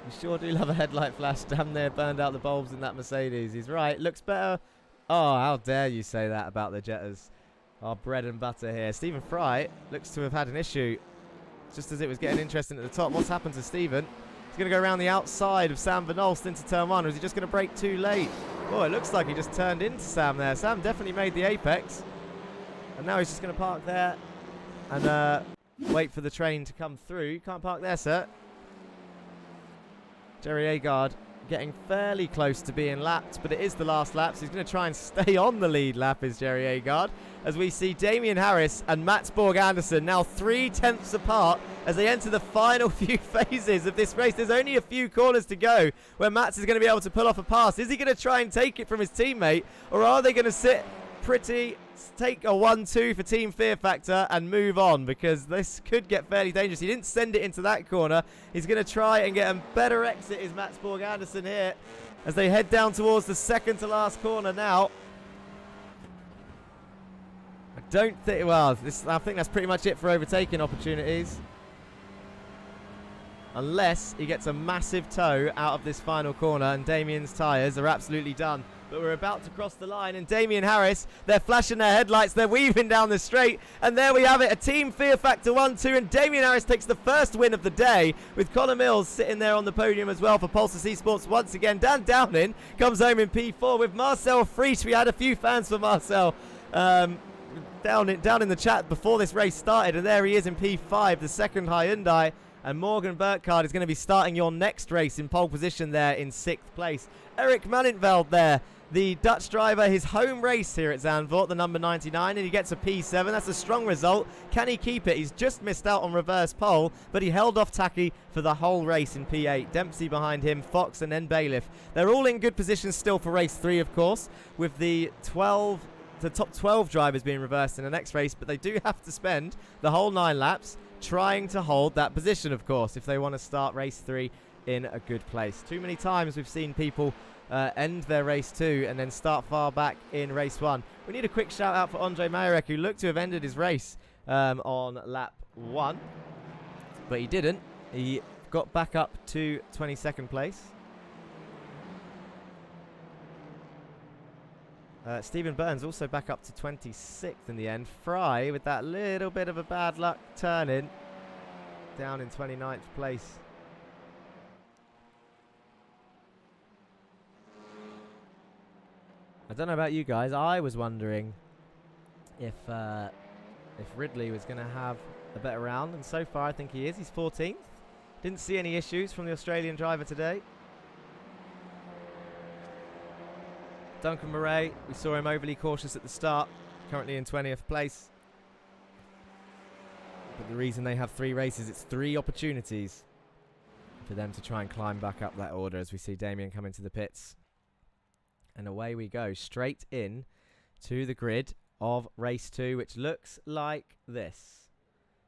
You sure do love a headlight flash. Damn near burned out the bulbs in that Mercedes. He's right. Looks better. Oh, how dare you say that about the Jetters. Our bread and butter here. Stephen Fry looks to have had an issue just as it was getting interesting at the top. What's happened to Stephen? He's going to go around the outside of Sam Van Olst into turn 1, or is he just going to brake too late? Oh, it looks like he just turned into Sam there. Sam definitely made the apex. And now he's just going to park there and wait for the train to come through. You can't park there, sir. Jerry Agard getting fairly close to being lapped, but it is the last lap, so he's going to try and stay on the lead lap, is Jerry Agard, as we see Damian Harris and Mats Borg Andersen now 0.3 apart as they enter the final few phases of this race. There's only a few corners to go where Mats is going to be able to pull off a pass. Is he going to try and take it from his teammate, or are they going to sit pretty, take a 1-2 for Team Fear Factor and move on, because this could get fairly dangerous. He didn't send it into that corner. He's going to try and get a better exit, is Mats Borg Andersen here, as they head down towards the second to last corner now. I don't think, well, I think that's pretty much it for overtaking opportunities. Unless he gets a massive tow out of this final corner and Damian's tyres are absolutely done. But we're about to cross the line, and Damian Harris, they're flashing their headlights, they're weaving down the straight, and there we have it, a Team Fear Factor 1-2, and Damian Harris takes the first win of the day, with Connor Mills sitting there on the podium as well for Pulsar Esports once again. Dan Downing comes home in P4 with Marcel Frisch. We had a few fans for Marcel down in the chat before this race started, and there he is in P5, the second Hyundai. And Morgan Burkhardt is going to be starting your next race in pole position there in 6th place. Eric Manintveld there, the Dutch driver, his home race here at Zandvoort, the number 99, and he gets a P7. That's a strong result. Can he keep it? He's just missed out on reverse pole, but he held off Taki for the whole race in P8. Dempsey behind him, Fox, and then Bailiff. They're all in good positions still for race 3, of course, with the top 12 drivers being reversed in the next race, but they do have to spend the whole 9 laps trying to hold that position, of course, if they want to start race 3 in a good place. Too many times we've seen people end their race 2 and then start far back in race 1. We need a quick shout out for Andre Marek, who looked to have ended his race on lap 1, but he didn't. He got back up to 22nd place. Stephen Burns also back up to 26th in the end. Fry, with that little bit of a bad luck turn-in, down in 29th place. I don't know about you guys. I was wondering if Ridley was going to have a better round, and so far I think he is. He's 14th. Didn't see any issues from the Australian driver today. Duncan Murray, we saw him overly cautious at the start, currently in 20th place. But the reason they have 3 races, it's 3 opportunities for them to try and climb back up that order, as we see Damian come into the pits. And away we go, straight in to the grid of race 2, which looks like this.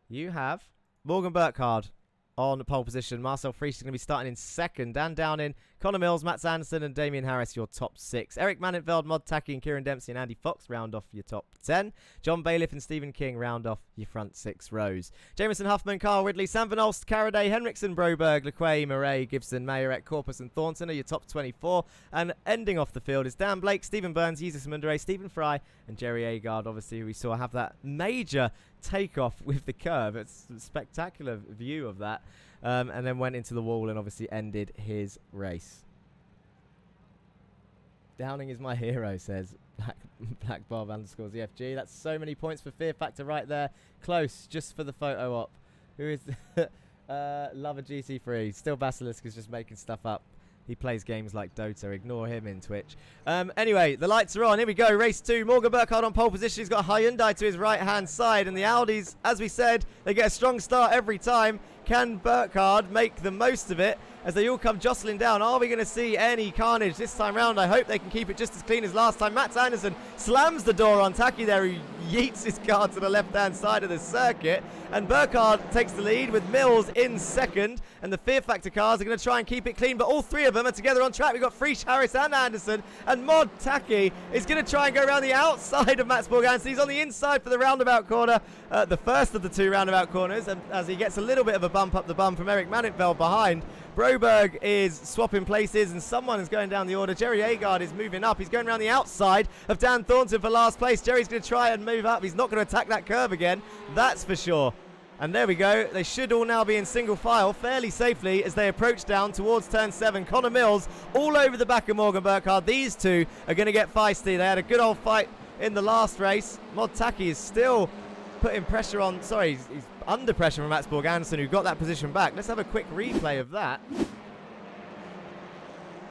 You have Morgan Burkhardt on pole position. Marcel Frisch is going to be starting in 2nd. Dan Downing Connor Mills, Matt Sanderson, and Damian Harris, your top 6. Eric Mannenfeld, Mod Tacky, and Kieran Dempsey and Andy Fox round off your top 10. John Bailiff and Stephen King round off your front 6 rows. Jameson Huffman, Carl Ridley, Sam Van Olst, Caraday, Henriksen, Broberg, LeQuay, Murray, Gibson, Mayorek, Corpus, and Thornton are your top 24. And ending off the field is Dan Blake, Stephen Burns, Jesus Mundere, Stephen Fry, and Jerry Agard. Obviously, we saw have that major takeoff with the curve. It's a spectacular view of that. And then went into the wall and obviously ended his race. Downing is my hero, says Black Bob underscores EFG. That's so many points for Fear Factor right there. Close, just for the photo op. Who is Lover GC3? Still Basilisk is just making stuff up. He plays games like Dota. Ignore him in Twitch. Anyway, the lights are on. Here we go. Race 2. Morgan Burkhardt on pole position. He's got a Hyundai to his right-hand side. And the Audis, as we said, they get a strong start every time. Can Burkhardt make the most of it as they all come jostling down? Are we going to see any carnage this time round? I hope they can keep it just as clean as last time. Matt Anderson slams the door on Tacky there, who yeets his car to the left-hand side of the circuit. And Burkhardt takes the lead with Mills in second. And the Fear Factor cars are going to try and keep it clean, but all 3 of them are together on track. We've got Frisch, Harris, and Anderson. And Mod Tacky is going to try and go around the outside of Mats Borgansen. He's on the inside for the roundabout corner, the first of the 2 roundabout corners, and as he gets a little bit of a bump up the bum from Eric Mannenfeld behind. Broberg is swapping places, and someone is going down the order. Jerry Agard is moving up. He's going around the outside of Dan Thornton for last place. Jerry's going to try and move up. He's not going to attack that curve again, that's for sure. And there we go. They should all now be in single file fairly safely as they approach down towards turn 7. Connor Mills all over the back of Morgan Burkhardt. These 2 are going to get feisty. They had a good old fight in the last race. Mod Tacky is still putting pressure on. Sorry, he's under pressure from Mats Borgansen, who got that position back. Let's have a quick replay of that.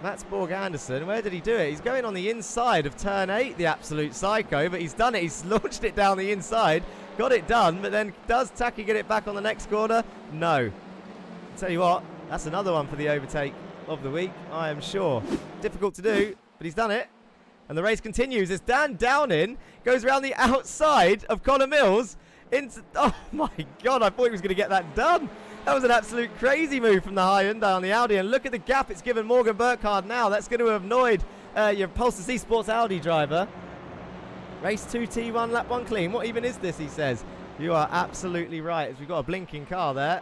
Mats Borgansen, where did he do it? He's going on the inside of turn 8, the absolute psycho, but he's done it. He's launched it down the inside. Got it done, but then does Tacky get it back on the next corner? No. I'll tell you what, that's another one for the overtake of the week, I am sure. Difficult to do, but he's done it. And the race continues as Dan Downing goes around the outside of Connor Mills into... Oh my God, I thought he was going to get that done. That was an absolute crazy move from the Hyundai on the Audi. And look at the gap it's given Morgan Burkhardt now. That's going to have annoyed your Pulsar Esports Audi driver. Race 2 T1, lap 1 clean. What even is this, he says. You are absolutely right, as we've got a blinking car there.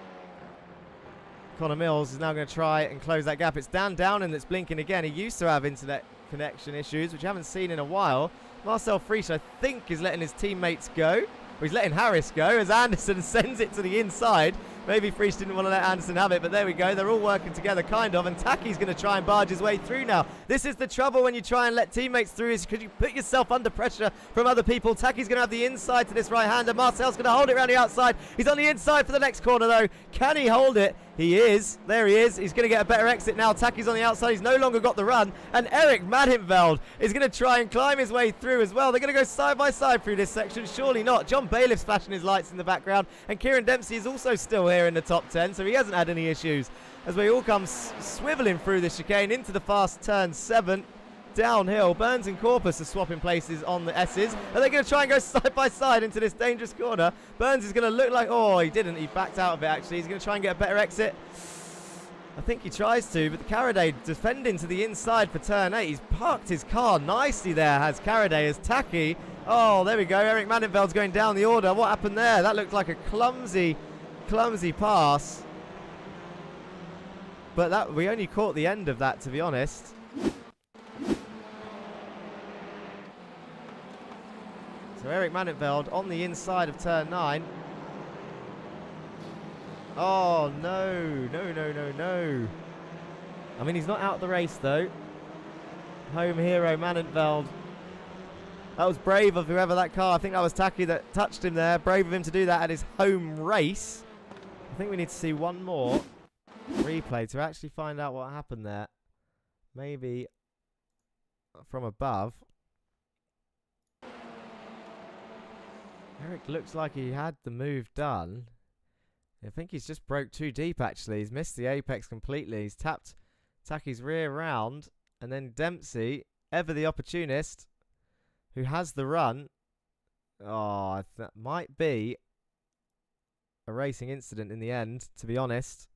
Connor Mills is now going to try and close that gap. It's Dan Downing that's blinking again. He used to have internet connection issues, which you haven't seen in a while. Marcel Frisch, I think, is letting his teammates go. Or he's letting Harris go as Anderson sends it to the inside. Maybe Frisch didn't want to let Anderson have it, but there we go. They're all working together, kind of, and Tacky's going to try and barge his way through now. This is the trouble when you try and let teammates through, is because you put yourself under pressure from other people. Tacky's going to have the inside to this right-hander. Marcel's going to hold it around the outside. He's on the inside for the next corner, though. Can he hold it? He is. There he is. He's going to get a better exit now. Tacky's on the outside. He's no longer got the run. And Eric Mannenfeld is going to try and climb his way through as well. They're going to go side by side through this section. Surely not. John Bailiff's flashing his lights in the background. And Kieran Dempsey is also still here in the top 10, so he hasn't had any issues. As we all come swiveling through this chicane into the fast turn 7. Downhill. Burns and Corpus are swapping places on the S's. Are they going to try and go side by side into this dangerous corner? Burns is going to look like... Oh, he didn't. He backed out of it, actually. He's going to try and get a better exit. I think he tries to, but Caraday defending to the inside for turn 8. He's parked his car nicely there, has Caraday, as Tacky. Oh, there we go. Eric Mannenfeld's going down the order. What happened there? That looked like a clumsy pass. But that we only caught the end of that, to be honest. So Eric Mannenfeld on the inside of turn 9. Oh, no. I mean, he's not out of the race, though. Home hero Mannenfeld. That was brave of whoever that car. I think that was Tacky that touched him there. Brave of him to do that at his home race. I think we need to see one more replay to actually find out what happened there. Maybe from above. Eric looks like he had the move done. I think he's just broke too deep, actually. He's missed the apex completely. He's tapped Tacky's rear round. And then Dempsey, ever the opportunist, who has the run. Oh, that might be a racing incident in the end, to be honest.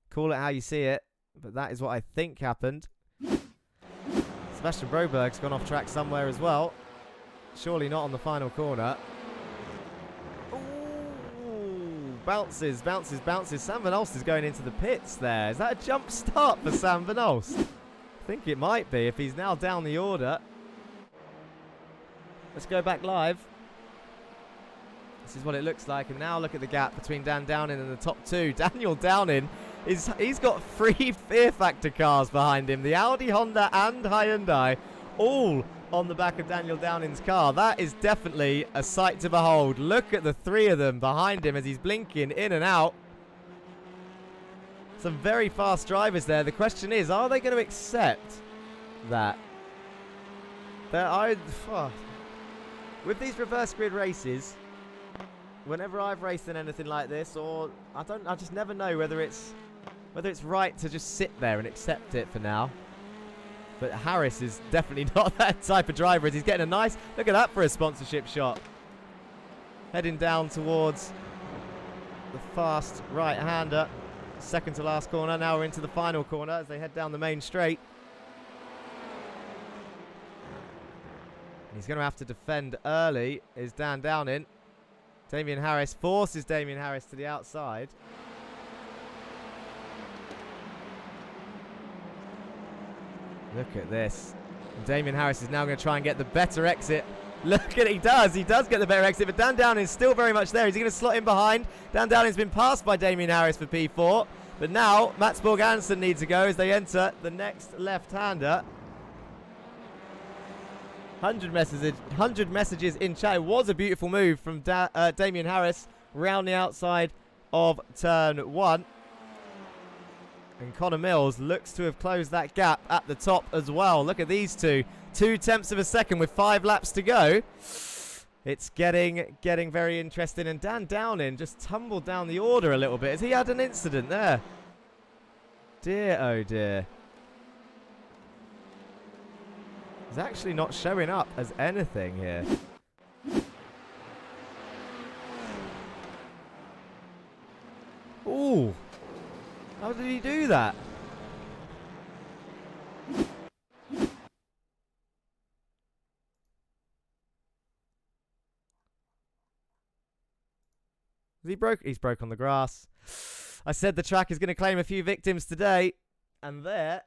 Call it how you see it. But that is what I think happened. Sebastian Broberg's gone off track somewhere as well. Surely not on the final corner. Ooh, bounces, bounces, bounces. Sam Van Olst is going into the pits there. Is that a jump start for Sam Van Olst? I think it might be if he's now down the order. Let's go back live. This is what it looks like. And now look at the gap between Dan Downing and the top two. Daniel Downing, he's got 3 Fear Factor cars behind him. The Audi, Honda and Hyundai all on the back of Daniel Downing's car. That is definitely a sight to behold. Look at the 3 of them behind him as he's blinking in and out. Some very fast drivers there. The question is, are they going to accept that? With these reverse grid races, whenever I've raced in anything like this, or I just never know whether it's right to just sit there and accept it for now. But Harris is definitely not that type of driver. As he's getting a nice look at that for a sponsorship shot. Heading down towards the fast right-hander. Second to last corner. Now we're into the final corner as they head down the main straight. He's going to have to defend early. Is Dan Downing. Damian Harris forces Damian Harris to the outside. Look at this. And Damian Harris is now going to try and get the better exit. Look at it, he does get the better exit, but Dan Downing is still very much there. Is he going to slot in behind? Dan Downing's been passed by Damian Harris for P4, but now Mats Borg-Hansen needs to go as they enter the next left-hander. 100 messages in chat. It was a beautiful move from Damian Harris round the outside of turn 1. And Connor Mills looks to have closed that gap at the top as well. Look at these two. 0.2 of a second with 5 laps to go. It's getting very interesting. And Dan Downing just tumbled down the order a little bit as he had an incident there. Dear, oh dear. He's actually not showing up as anything here. Ooh. How did he do that? He's broke on the grass. I said the track is going to claim a few victims today. And there,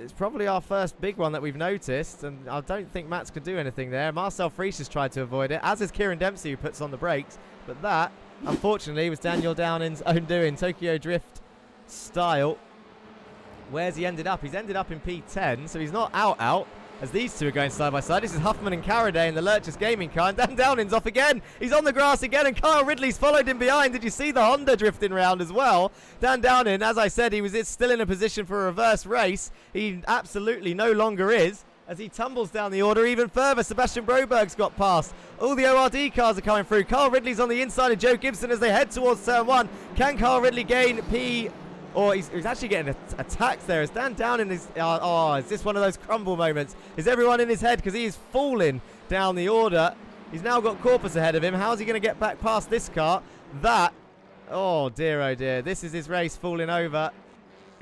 it's probably our first big one that we've noticed. And I don't think Mats could do anything there. Marcel Frisch has tried to avoid it, as is Kieran Dempsey, who puts on the brakes. But that, unfortunately, was Daniel Downing's own doing. Tokyo Drift style. Where's he ended up? He's ended up in P10, so he's not out, as these two are going side by side. This is Huffman and Carraday in the Lurchus Gaming car, and Dan Downing's off again. He's on the grass again, and Kyle Ridley's followed him behind. Did you see the Honda drifting round as well? Dan Downing, as I said, he was still in a position for a reverse race. He absolutely no longer is, as he tumbles down the order even further. Sebastian Broberg's got past. All the ORD cars are coming through. Carl Ridley's on the inside of Joe Gibson as they head towards turn 1. Can Carl Ridley gain P... Or he's actually getting attacked there as Dan Downing is... is this one of those crumble moments? Is everyone in his head? Because he is falling down the order. He's now got Corpus ahead of him. How's he going to get back past this car? That... Oh, dear. This is his race falling over.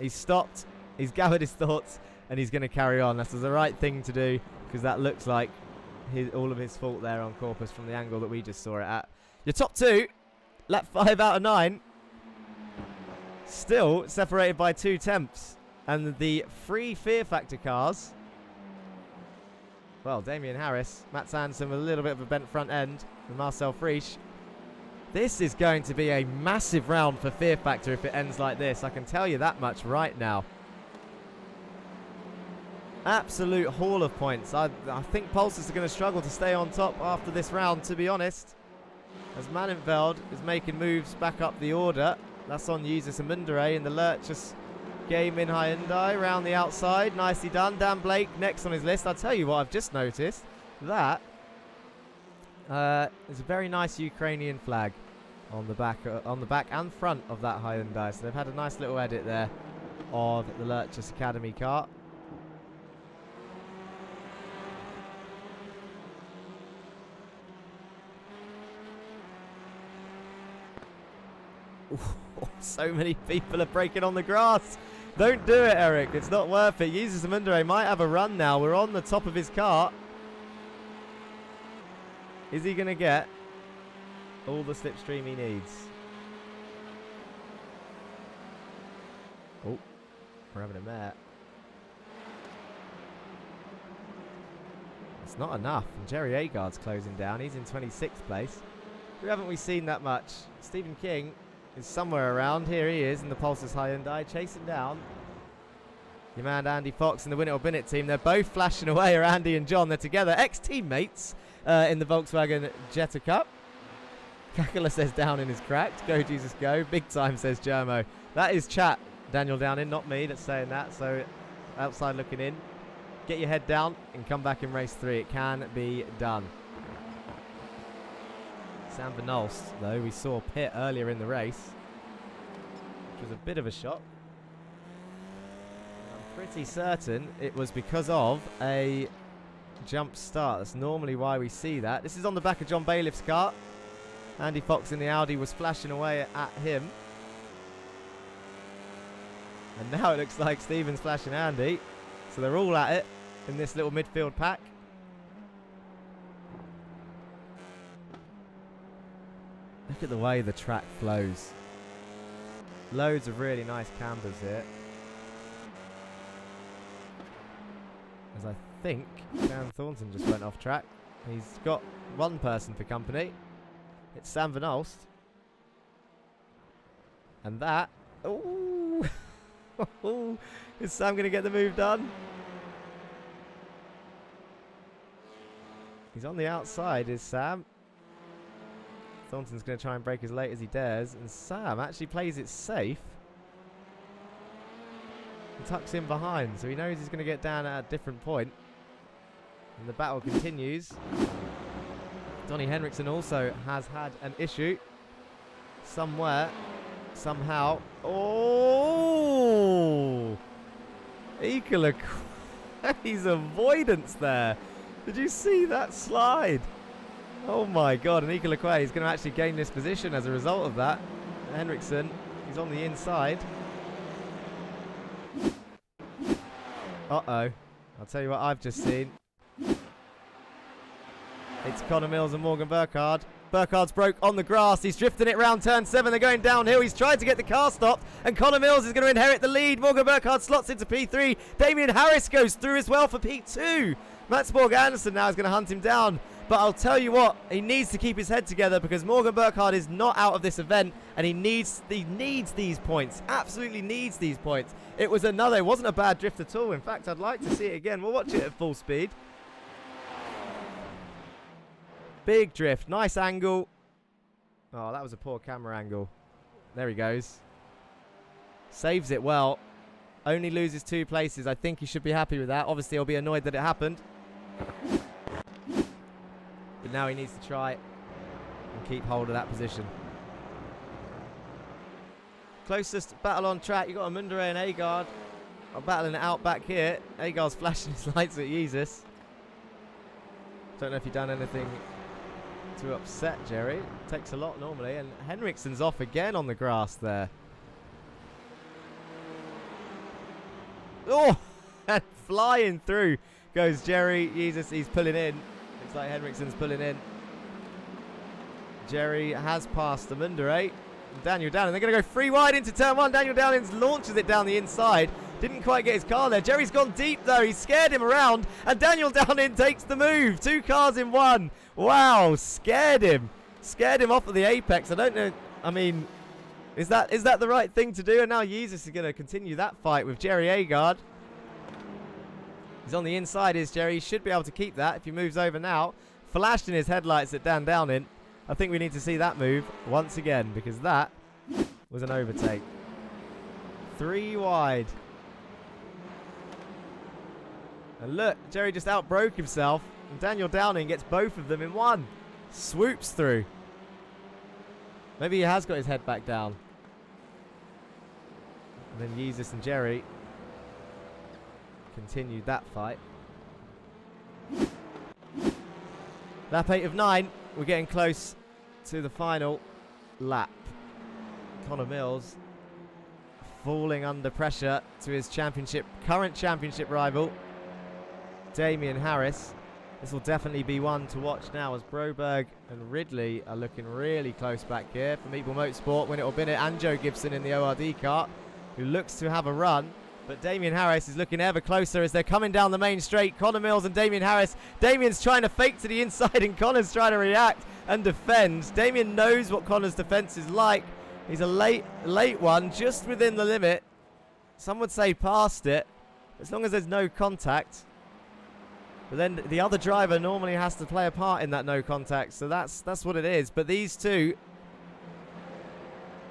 He's stopped. He's gathered his thoughts. And he's going to carry on. That's the right thing to do. Because that looks like all of his fault there on Corpus from the angle that we just saw it at. Your top 2. Lap 5 out of 9. Still separated by 2 temps. And the 3 Fear Factor cars. Well, Damian Harris, Mats Hansen with a little bit of a bent front end, and Marcel Frisch. This is going to be a massive round for Fear Factor if it ends like this. I can tell you that much right now. Absolute haul of points. I think Pulsers are going to struggle to stay on top after this round, to be honest. As Mannenveld is making moves back up the order. That's on Jesus and Mundere in the Lurchus Gaming Hyundai round the outside. Nicely done. Dan Blake next on his list. I'll tell you what I've just noticed. That is a very nice Ukrainian flag on the back and front of that Hyundai. So they've had a nice little edit there of the Lurchus Academy car. So many people are breaking on the grass. Don't do it, Eric. It's not worth it. Jesus Amundere might have a run now. We're on the top of his car. Is he going to get all the slipstream he needs? Oh, we're having a mare. It's not enough. And Jerry Agard's closing down. He's in 26th place. Who haven't we seen that much? Stephen King is somewhere around. Here he is in the Pulsar's Hyundai, chasing down your man Andy Fox and the Win It or Bin It team. They're both flashing away, are Andy and John. They're together, ex-teammates in the Volkswagen Jetta Cup. Kakala says Downing is cracked. Go, Jesus, go. Big time, says Germo. That is chat, Daniel Downing, not me that's saying that. So outside looking in. Get your head down and come back in race 3. It can be done. Sam Van Olst, though, we saw pit earlier in the race, which was a bit of a shock. I'm pretty certain it was because of a jump start. That's normally why we see that. This is on the back of John Bailiff's car. Andy Fox in the Audi was flashing away at him. And now it looks like Stephen's flashing Andy. So they're all at it in this little midfield pack. Look at the way the track flows. Loads of really nice cambers here. As I think Dan Thornton just went off track. He's got one person for company. It's Sam Van Olst. And that... Ooh! Is Sam going to get the move done? He's on the outside, is Sam. Thornton's going to try and break as late as he dares. And Sam actually plays it safe. And tucks in behind. So he knows he's going to get down at a different point. And the battle continues. Donnie Henriksen also has had an issue. Somewhere. Somehow. Oh! He's avoidance there. Did you see that slide? Oh my god, and Ika Lequay is going to actually gain this position as a result of that. Henriksen, he's on the inside. Uh-oh. I'll tell you what I've just seen. It's Connor Mills and Morgan Burkhard. Burkhard's broke on the grass. He's drifting it round turn 7. They're going downhill. He's trying to get the car stopped. And Connor Mills is going to inherit the lead. Morgan Burkhard slots into P3. Damian Harris goes through as well for P2. Mats Borg Anderson now is going to hunt him down. But I'll tell you what, he needs to keep his head together because Morgan Burkhard is not out of this event. And he needs these points. Absolutely needs these points. It wasn't a bad drift at all. In fact, I'd like to see it again. We'll watch it at full speed. Big drift, nice angle. Oh, that was a poor camera angle. There he goes. Saves it well. Only loses 2 places. I think he should be happy with that. Obviously, he'll be annoyed that it happened. But now he needs to try and keep hold of that position. Closest battle on track. You've got Amundere and Agard are battling it out back here. Agard's flashing his lights at Jesus. Don't know if you've done anything to upset Jerry. Takes a lot normally. And Henriksen's off again on the grass there. Oh! And flying through goes Jerry. Jesus, he's pulling in. Looks like Henriksen's pulling in. Jerry has passed Amundere. Daniel Downing. They're going to go 3 wide into turn 1. Daniel Downing launches it down the inside. Didn't quite get his car there. Jerry's gone deep though. He scared him around. And Daniel Downing takes the move. 2 cars in 1. Wow. Scared him. Scared him off of the apex. I don't know. I mean, is that the right thing to do? And now Jesus is going to continue that fight with Jerry Agard. He's on the inside, is Jerry. He should be able to keep that if he moves over now. Flashed in his headlights at Dan Downing. I think we need to see that move once again because that was an overtake. 3 wide. And look, Jerry just outbroke himself. And Daniel Downing gets both of them in 1. Swoops through. Maybe he has got his head back down. And then Jesus and Jerry continued that fight. Lap 8 of 9. We're getting close to the final lap. Connor Mills falling under pressure to his current championship rival, Damian Harris. This will definitely be one to watch now as Broberg and Ridley are looking really close back here for Meatball Motorsport. When it will be it, and Joe Gibson in the ORD kart, who looks to have a run. But Damian Harris is looking ever closer as they're coming down the main straight. Connor Mills and Damian Harris. Damian's trying to fake to the inside and Connor's trying to react and defend. Damian knows what Connor's defense is like. He's a late one, just within the limit. Some would say past it, as long as there's no contact. But then the other driver normally has to play a part in that no contact, so that's what it is. But these two,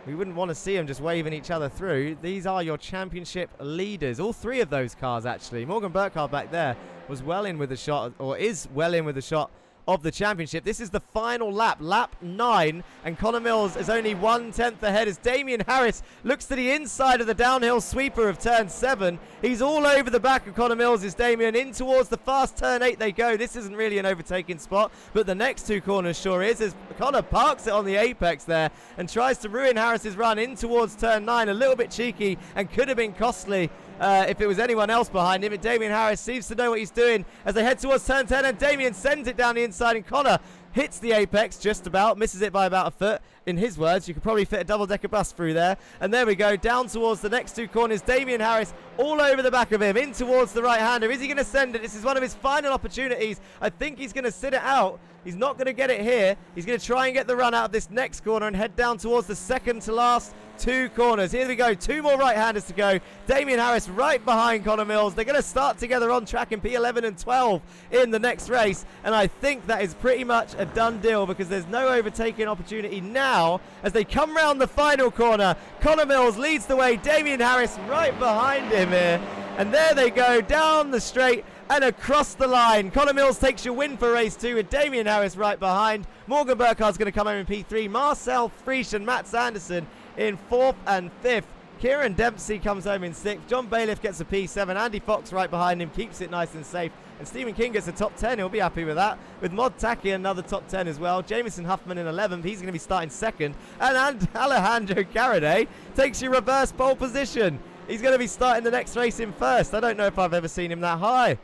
we wouldn't want to see them just waving each other through. These are your championship leaders. All three of those cars, actually. Morgan Burkhardt back there was well in with a shot, or is well in with a shot of the championship. This is the final lap, lap 9, and Connor Mills is only 1/10 ahead as Damian Harris looks to the inside of the downhill sweeper of turn 7. He's all over the back of Connor Mills is Damian. In towards the fast turn 8 they go. This isn't really an overtaking spot, but the next two corners sure is, as Connor parks it on the apex there and tries to ruin Harris's run in towards turn 9. A little bit cheeky and could have been costly if it was anyone else behind him. But Damian Harris seems to know what he's doing as they head towards turn 10, and Damian sends it down the inside, and Connor hits the apex just about, misses it by about a foot. In his words, you could probably fit a double-decker bus through there. And there we go, down towards the next two corners. Damian Harris all over the back of him, in towards the right-hander. Is he going to send it? This is one of his final opportunities. I think he's going to sit it out. He's not going to get it here. He's going to try and get the run out of this next corner and head down towards the second to last two corners. Here we go, two more right-handers to go. Damian Harris right behind Connor Mills. They're going to start together on track in P11 and 12 in the next race, and I think that is pretty much a done deal because there's no overtaking opportunity now as they come round the final corner. Connor Mills leads the way, Damian Harris right behind him here, and there they go down the straight and across the line. Connor Mills takes your win for race 2 with Damian Harris right behind. Morgan Burkhardt's going to come home in P3. Marcel Friesch and Matt Sanderson in 4th and 5th. Kieran Dempsey comes home in 6th. John Bailiff gets a P7. Andy Fox right behind him, keeps it nice and safe. And Stephen King gets a top 10. He'll be happy with that. With Mod Taki another top 10 as well. Jamison Huffman in 11th. He's going to be starting 2nd. And Alejandro Caraday takes your reverse pole position. He's going to be starting the next race in 1st. I don't know if I've ever seen him that high.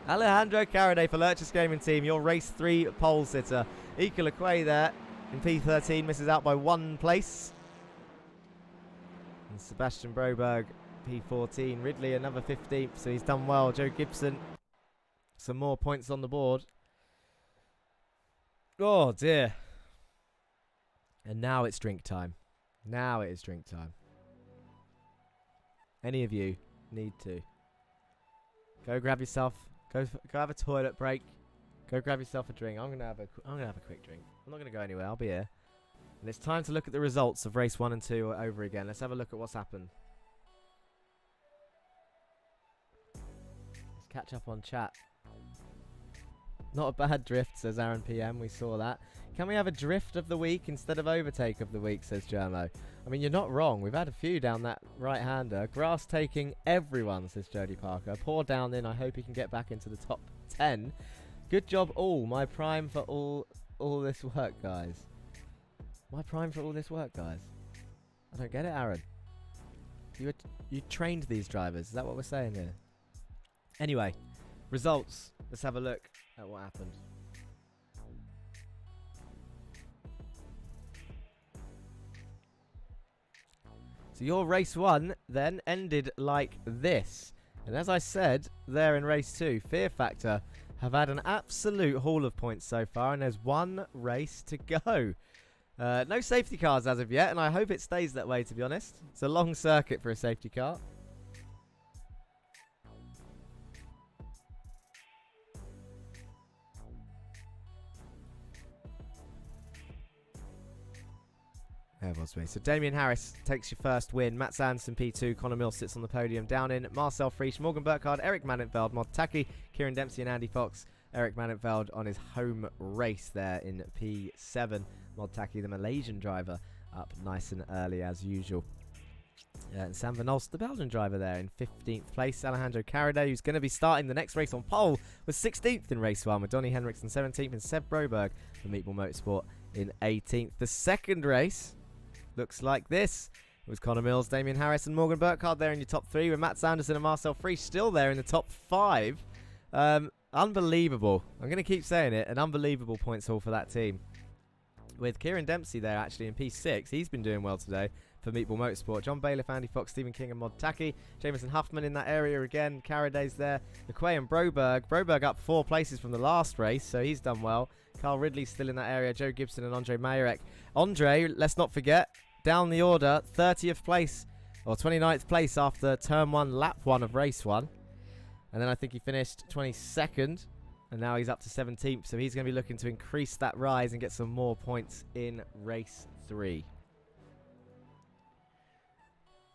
Alejandro Caraday for Lurchus Gaming Team, your race 3 pole sitter. Ika Lequay there in P13, misses out by 1 place. And Sebastian Broberg, P14. Ridley, another 15th, so he's done well. Joe Gibson, some more points on the board. Oh, dear. And now it's drink time. Now it is drink time. Any of you need to go grab yourself, go have a toilet break, go grab yourself a drink. I'm gonna have a quick drink. I'm not gonna go anywhere. I'll be here. And it's time to look at the results of race 1 and 2 over again. Let's have a look at what's happened. Let's catch up on chat. Not a bad drift, says Aaron PM. We saw that. Can we have a drift of the week instead of overtake of the week, says Germo. I mean, you're not wrong. We've had a few down that right-hander. Grass taking everyone, says Jody Parker. Poor down in. I hope he can get back into the top 10. Good job all. My prime for all this work, guys. My prime for all this work, guys. I don't get it, Aaron. You trained these drivers. Is that what we're saying here? Anyway, results. Let's have a look at what happened. So your race 1 then ended like this. And as I said there in race 2, Fear Factor have had an absolute haul of points so far, and there's 1 race to go. No safety cars as of yet, and I hope it stays that way, to be honest. It's a long circuit for a safety car. There was me. So Damian Harris takes your first win. Matt Sanderson P2. Connor Mills sits on the podium. Down in Marcel Friesch, Morgan Burkhardt, Eric Mannenfeld, Mod Taki, Kieran Dempsey and Andy Fox. Eric Mannenfeld on his home race there in P7. Mod Taki, the Malaysian driver, up nice and early as usual. And Sam Van Olst, the Belgian driver there in 15th place. Alejandro Caraday, who's going to be starting the next race on pole, was 16th in race 1 with Donny Henriksen 17th and Seb Broberg for Meatball Motorsport in 18th. The second race looks like this It was Connor Mills, Damian Harris and Morgan Burkhardt there in your top 3, with Matt Sanderson and Marcel Frisch still there in the top 5. Unbelievable. I'm going to keep saying it. An unbelievable points haul for that team. With Kieran Dempsey there actually in P6. He's been doing well today for Meatball Motorsport. John Bailiff, Andy Fox, Stephen King and Mod Taki. Jameson Huffman in that area again. Caraday's there. McQuay and Broberg. Broberg up 4 places from the last race, so he's done well. Carl Ridley's still in that area. Joe Gibson and Andre Marek. Andre, let's not forget, down the order, 30th place or 29th place after turn 1, lap 1 of race 1. And then I think he finished 22nd. And now he's up to 17th. So he's going to be looking to increase that rise and get some more points in race 3.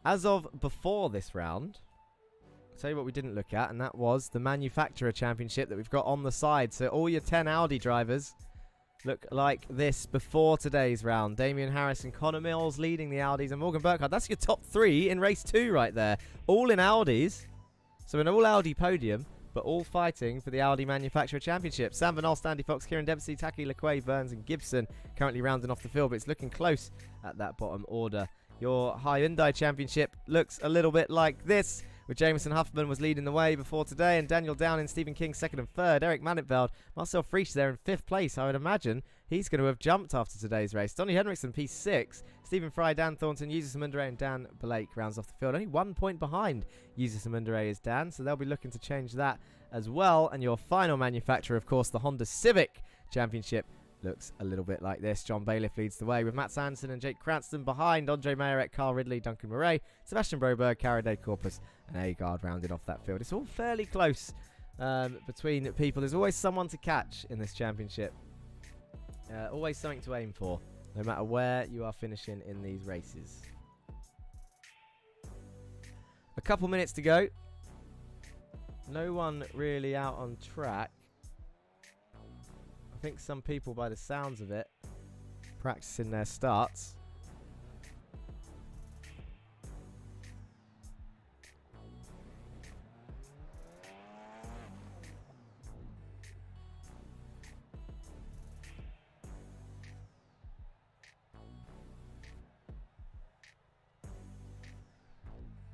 As of before this round, I'll tell you what we didn't look at. And that was the Manufacturer Championship that we've got on the side. So all your 10 Audi drivers look like this before today's round. Damian Harris and Connor Mills leading the Audis. And Morgan Burkhardt. That's your top 3 in race 2 right there. All in Audis. So an all Audi podium, but all fighting for the Audi Manufacturer Championship. Sam Van Alst, Andy Fox, Kieran Dempsey, Taki, LeQuay, Burns and Gibson currently rounding off the field, but it's looking close at that bottom order. Your Hyundai Championship looks a little bit like this, with Jameson Huffman was leading the way before today, and Daniel Downing, Stephen King 2nd and 3rd, Eric Mannenveld, Marcel Frisch there in 5th place. I would imagine he's going to have jumped after today's race. Donny Henriksen P6, Stephen Fry, Dan Thornton, Yusus Mundere and Dan Blake rounds off the field. Only 1 point behind Yusus Mundere is Dan, so they'll be looking to change that as well. And your final manufacturer, of course, the Honda Civic Championship, looks a little bit like this. John Bailiff leads the way with Matt Sanderson and Jake Cranston behind. Andre Marek, Carl Ridley, Duncan Murray, Sebastian Broberg, Caraday Corpus and Agard rounded off that field. It's all fairly close between people. There's always someone to catch in this championship. Always something to aim for, no matter where you are finishing in these races. A couple minutes to go. No one really out on track. I think some people, by the sounds of it, practicing their starts.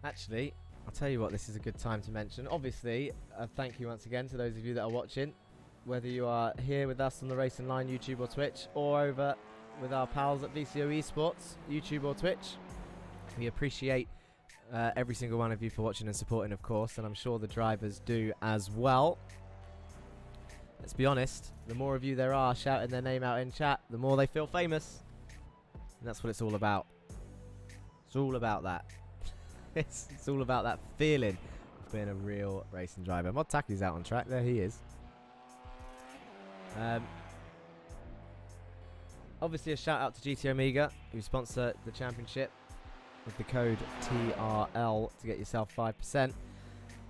Actually, I'll tell you what, this is a good time to mention. Obviously, thank you once again to those of you that are watching. Whether you are here with us on the Racing Line YouTube or Twitch, or over with our pals at VCO Esports, YouTube or Twitch. We appreciate every single one of you for watching and supporting, of course, and I'm sure the drivers do as well. Let's be honest, the more of you there are shouting their name out in chat, the more they feel famous. And that's what it's all about. It's all about that. It's all about that feeling of being a real racing driver. Mod Taki's out on track. There he is. Obviously a shout out to GT Omega, who sponsor the championship with the code TRL to get yourself 5%.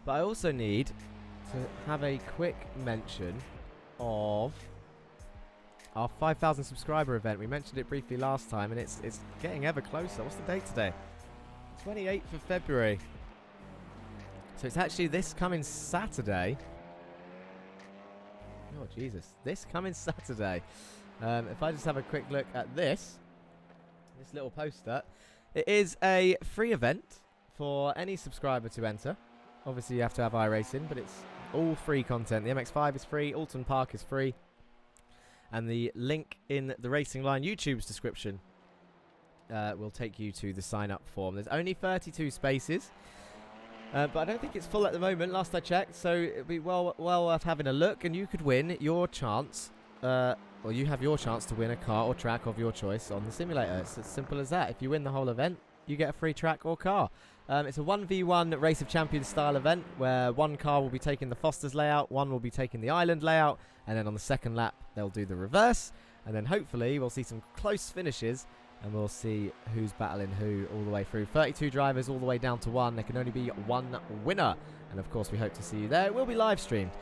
But I also need to have a quick mention of our 5,000 subscriber event. We mentioned it briefly last time, and it's getting ever closer. What's the date today? 28th of February. So it's actually this coming Saturday. Oh, Jesus. This coming Saturday. If I just have a quick look at this little poster. It is a free event for any subscriber to enter. Obviously, you have to have iRacing, but it's all free content. The MX-5 is free. Alton Park is free. And the link in the Racing Line YouTube's description will take you to the sign-up form. There's only 32 spaces. But I don't think it's full at the moment, last I checked, so it'd be well worth having a look, and you could win your chance, or you have your chance to win a car or track of your choice on the simulator. It's as simple as that. If you win the whole event, you get a free track or car. It's a 1v1 Race of Champions style event, where one car will be taking the Foster's layout, one will be taking the Island layout, and then on the second lap, they'll do the reverse, and then hopefully we'll see some close finishes, and we'll see who's battling who all the way through. 32 drivers all the way down to one. There can only be one winner. And, of course, we hope to see you there. It will be live streamed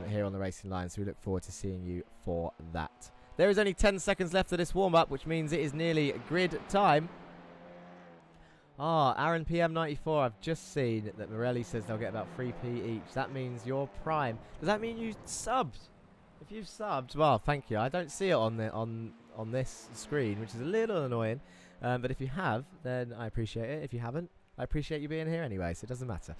here on the Racing Line, so we look forward to seeing you for that. There is only 10 seconds left of this warm-up, which means it is nearly grid time. Aaron PM94, I've just seen that Morelli says they'll get about 3p each. That means you're prime. Does that mean you subbed? If you've subbed, well, thank you. I don't see it on on this screen, which is a little annoying. But if you have, then I appreciate it. If you haven't, I appreciate you being here anyway, so it doesn't matter.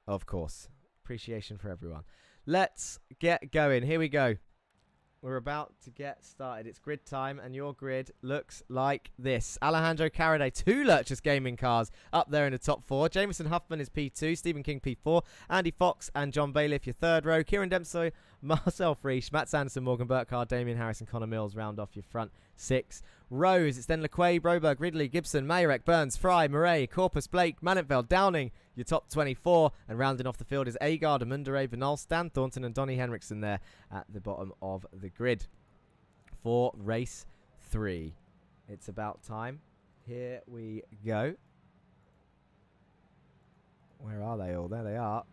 Of course. Appreciation for everyone. Let's get going. Here we go. We're about to get started. It's grid time, and your grid looks like this. Alejandro Caraday, 2 Lurchus Gaming cars up there in the top 4. Jameson Huffman is P2, Stephen King P4, Andy Fox and John Bailiff your 3rd row. Kieran Dempsey, Marcel Friesch, Matt Sanderson, Morgan Burkhardt, Damian Harris and Connor Mills round off your front 6 rows. It's then LeQuay, Broberg, Ridley, Gibson, Marek, Burns, Fry, Murray, Corpus, Blake, Mannenfeld, Downing, your top 24. And rounding off the field is Agard, Amundere, Vinal, Stan Thornton and Donny Henriksen there at the bottom of the grid for race 3. It's about time. Here we go. Where are they all? There they are.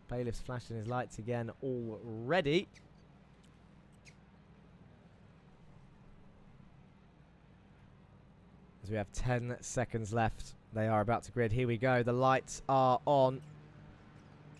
Bailiff's flashing his lights again already. As we have 10 seconds left. They are about to grid. Here we go. The lights are on.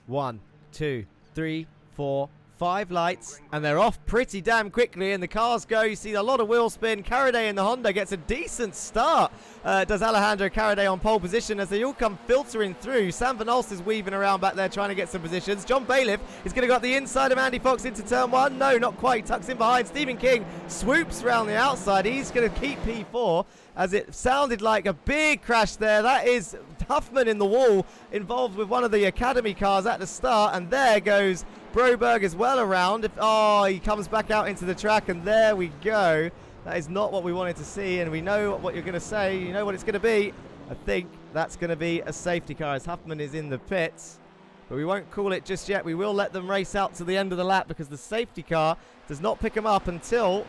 1, 2, 3, 4, 5 lights. And they're off pretty damn quickly. And the cars go. You see a lot of wheel spin. Caraday in the Honda gets a decent start. Does Alejandro Caraday on pole position as they all come filtering through. Sam Van Alst is weaving around back there trying to get some positions. John Bailiff is going to go up the inside of Andy Fox into turn 1. No, not quite. Tucks in behind. Stephen King swoops around the outside. He's going to keep P4 as it sounded like a big crash there. That is Huffman in the wall involved with one of the academy cars at the start. And there goes Broberg as well around. He comes back out into the track and there we go. That is not what we wanted to see, and we know what you're going to say. You know what it's going to be. I think that's going to be a safety car as Huffman is in the pits. But we won't call it just yet. We will let them race out to the end of the lap because the safety car does not pick them up until,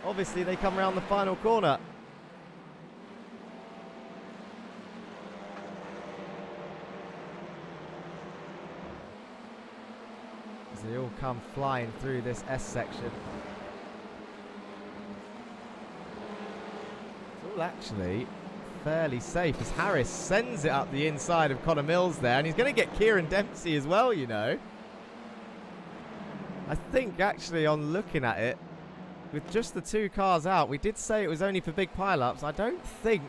obviously, they come around the final corner. As they all come flying through this S section. Actually fairly safe as Harris sends it up the inside of Connor Mills there, and he's going to get Kieran Dempsey as well, you know. I think actually on looking at it, with just the 2 cars out, we did say it was only for big pile-ups. I don't think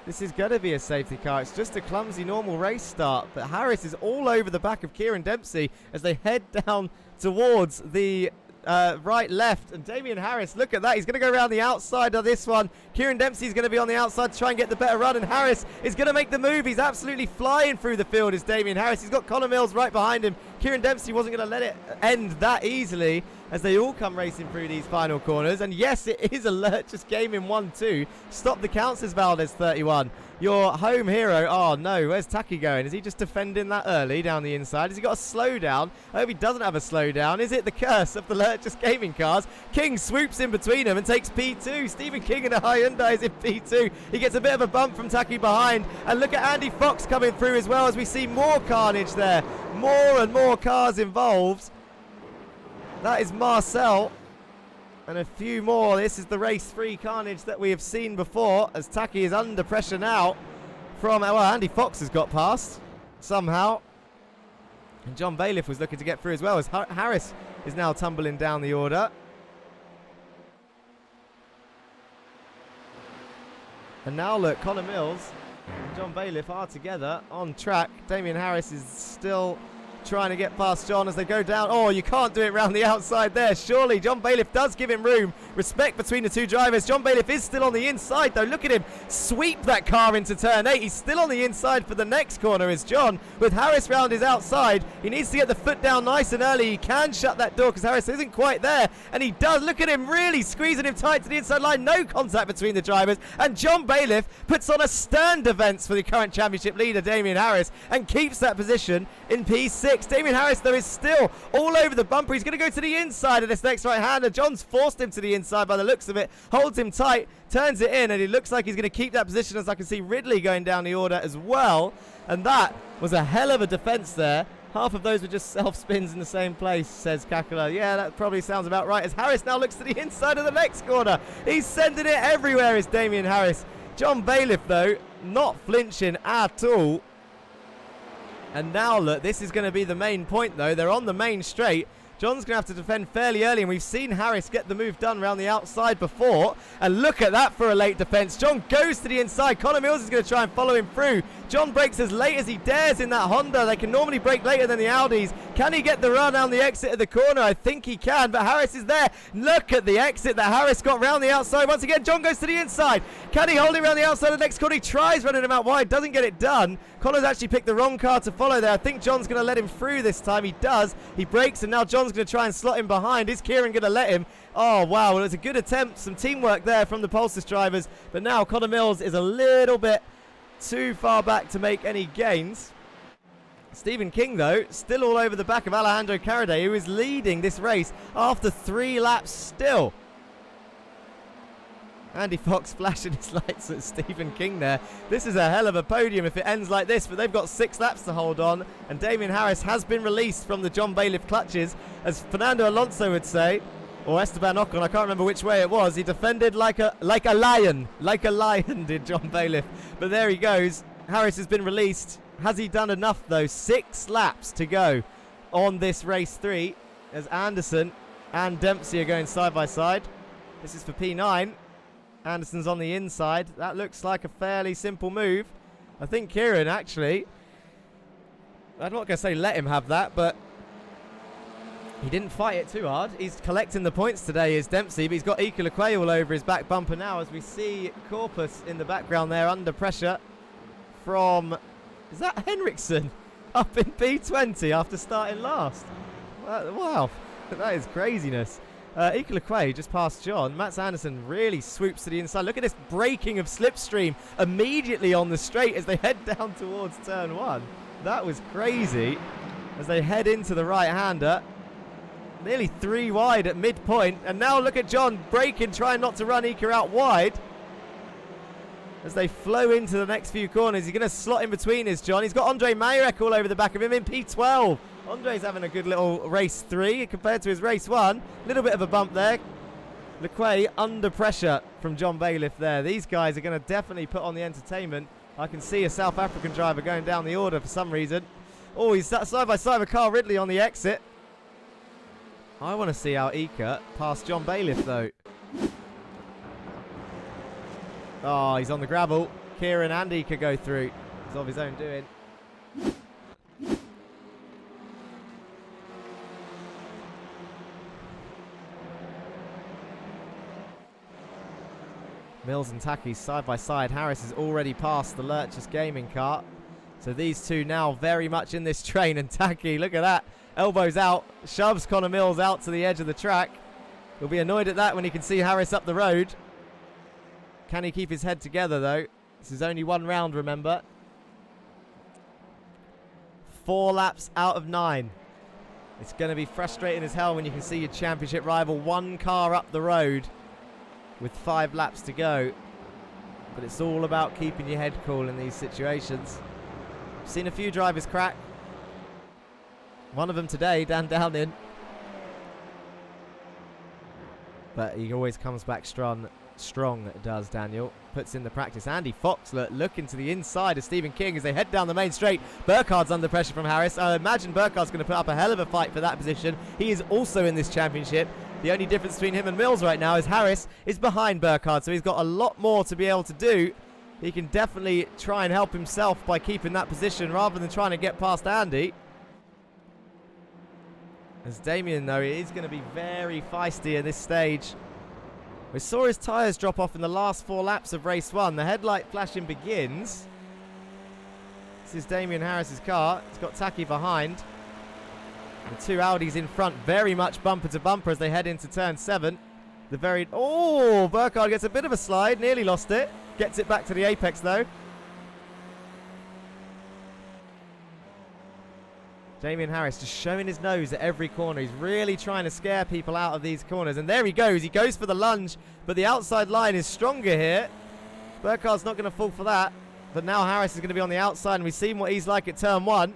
this is going to be a safety car. It's just a clumsy normal race start, but Harris is all over the back of Kieran Dempsey as they head down towards the right, left, and Damian Harris, look at that, he's going to go around the outside of this one. Kieran Dempsey's going to be on the outside to try and get the better run, and Harris is going to make the move. He's absolutely flying through the field, is Damian Harris. He's got Connor Mills right behind him. Kieran Dempsey wasn't going to let it end that easily as they all come racing through these final corners. And yes, it is a Lurchus game in 1-2. Stop the count, says Valdez 31. Your home hero. Oh no, where's Taki going? Is he just defending that early down the inside? Has he got a slowdown? I hope he doesn't have a slowdown. Is it the curse of the Lurchus gaming cars? King swoops in between them and takes P2. Stephen King in a Hyundai is in P2. He gets a bit of a bump from Taki behind. And look at Andy Fox coming through as well as we see more carnage there. More and more cars involved. That is Marcel. And a few more. This is the race 3 carnage that we have seen before as Taki is under pressure now from, well, Andy Fox has got past somehow. And John Bailiff was looking to get through as well as Harris is now tumbling down the order. And now look, Connor Mills and John Bailiff are together on track. Damian Harris is still trying to get past John as they go down. Oh, you can't do it round the outside there. Surely John Bailiff does give him room. Respect between the 2 drivers. John Bailiff is still on the inside though. Look at him sweep that car into turn 8. He's still on the inside for the next corner is John with Harris round his outside. He needs to get the foot down nice and early. He can shut that door because Harris isn't quite there. And he does. Look at him really squeezing him tight to the inside line. No contact between the drivers. And John Bailiff puts on a stern defence for the current championship leader Damian Harris and keeps that position in P6. Damian Harris, though, is still all over the bumper. He's going to go to the inside of this next right-hander. John's forced him to the inside by the looks of it. Holds him tight, turns it in, and he looks like he's going to keep that position as I can see Ridley going down the order as well. And that was a hell of a defence there. Half of those were just self-spins in the same place, says Kakula. Yeah, that probably sounds about right. As Harris now looks to the inside of the next corner. He's sending it everywhere, is Damian Harris. John Bailiff, though, not flinching at all. And now, look, this is going to be the main point, though. They're on the main straight. John's going to have to defend fairly early, and we've seen Harris get the move done around the outside before. And look at that for a late defense. John goes to the inside. Connor Mills is going to try and follow him through. John brakes as late as he dares in that Honda. They can normally brake later than the Audis. Can he get the run down the exit of the corner? I think he can, but Harris is there. Look at the exit that Harris got round the outside. Once again, John goes to the inside. Can he hold him around the outside of the next corner? He tries running him out wide, doesn't get it done. Connor's actually picked the wrong car to follow there. I think John's going to let him through this time. He does. He brakes, and now John's going to try and slot him behind. Is Kieran going to let him? Oh, wow. Well, it was a good attempt. Some teamwork there from the Pulsar drivers. But now Connor Mills is a little bit too far back to make any gains. Stephen King, though, still all over the back of Alejandro Caraday, who is leading this race after 3 laps still. Andy Fox flashing his lights at Stephen King there. This is a hell of a podium if it ends like this, but they've got 6 laps to hold on, and Damian Harris has been released from the John Bailiff clutches, as Fernando Alonso would say, or Esteban Ocon, I can't remember which way it was. He defended like a lion did John Bailiff. But there he goes. Harris has been released. Has he done enough though? 6 laps to go on this race 3, as Anderson and Dempsey are going side by side. This is for P9. Anderson's on the inside. That looks like a fairly simple move. I think Kieran actually, I'm not going to say let him have that, but he didn't fight it too hard. He's collecting the points today, is Dempsey, but he's got Ika Lequay all over his back bumper now, as we see Corpus in the background there under pressure from, is that Henriksen up in P20 after starting last? Wow, that is craziness. Ika Lequay just past John. Mats Anderson really swoops to the inside. Look at this braking of Slipstream immediately on the straight as they head down towards turn 1. That was crazy as they head into the right-hander. Nearly 3 wide at midpoint. And now look at John braking, trying not to run Ika out wide. As they flow into the next few corners. He's going to slot in between, is John. He's got Andre Marek all over the back of him in P12. Andre's having a good little race 3 compared to his race 1. Little bit of a bump there. Lequay under pressure from John Bailiff there. These guys are going to definitely put on the entertainment. I can see a South African driver going down the order for some reason. Oh, he's side by side with Carl Ridley on the exit. I want to see how Ika past John Bailiff though. Oh, he's on the gravel. Kieran and Ika go through. He's of his own doing. Mills and Taki side by side. Harris is already past the Lurchus gaming cart. So these two now very much in this train. And Taki, look at that. Elbows out. Shoves Connor Mills out to the edge of the track. He'll be annoyed at that when he can see Harris up the road. Can he keep his head together though? This is only 1 round, remember. 4 laps out of 9. It's going to be frustrating as hell when you can see your championship rival 1 car up the road with 5 laps to go. But it's all about keeping your head cool in these situations. I've seen a few drivers crack. One of them today, Dan Downing. But he always comes back strong, does Daniel. Puts in the practice. Andy Fox looking to the inside of Stephen King as they head down the main straight. Burkhardt's under pressure from Harris. I imagine Burkhardt's going to put up a hell of a fight for that position. He is also in this championship. The only difference between him and Mills right now is Harris is behind Burkhardt, so he's got a lot more to be able to do. He can definitely try and help himself by keeping that position rather than trying to get past Andy. As Damian, though, is going to be very feisty at this stage. We saw his tyres drop off in the last 4 laps of race 1. The headlight flashing begins. This is Damian Harris's car. It's got Taki behind. The 2 Audis in front, very much bumper to bumper as they head into turn 7. Oh, Burkhardt gets a bit of a slide, nearly lost it. Gets it back to the apex though. Damian Harris just showing his nose at every corner. He's really trying to scare people out of these corners. And there he goes. He goes for the lunge, but the outside line is stronger here. Burkhardt's not going to fall for that. But now Harris is going to be on the outside, and we've seen what he's like at turn 1.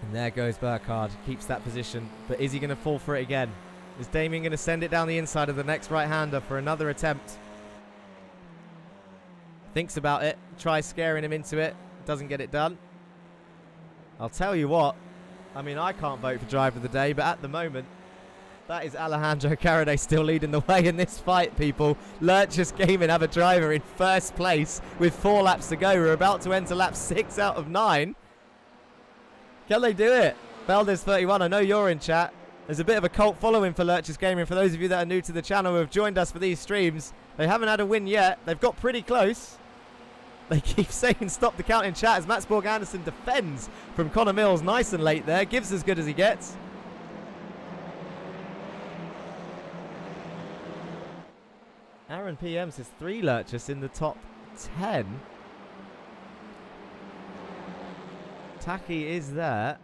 And there goes Burkhardt. Keeps that position. But is he going to fall for it again? Is Damian going to send it down the inside of the next right-hander for another attempt? Thinks about it. Tries scaring him into it. Doesn't get it done. I'll tell you what. I mean, I can't vote for driver of the day, but at the moment, that is Alejandro Carade still leading the way in this fight, people. Lurchus Gaming have a driver in first place with 4 laps to go. We're about to enter lap 6 out of 9. Can they do it? Valdez31, I know you're in chat. There's a bit of a cult following for Lurchus Gaming. For those of you that are new to the channel who have joined us for these streams, they haven't had a win yet. They've got pretty close. They keep saying stop the count in chat as Matsborg Anderson defends from Connor Mills. Nice and late there. Gives as good as he gets. Aaron PM says 3 Lurchus in the top 10. Taki is there.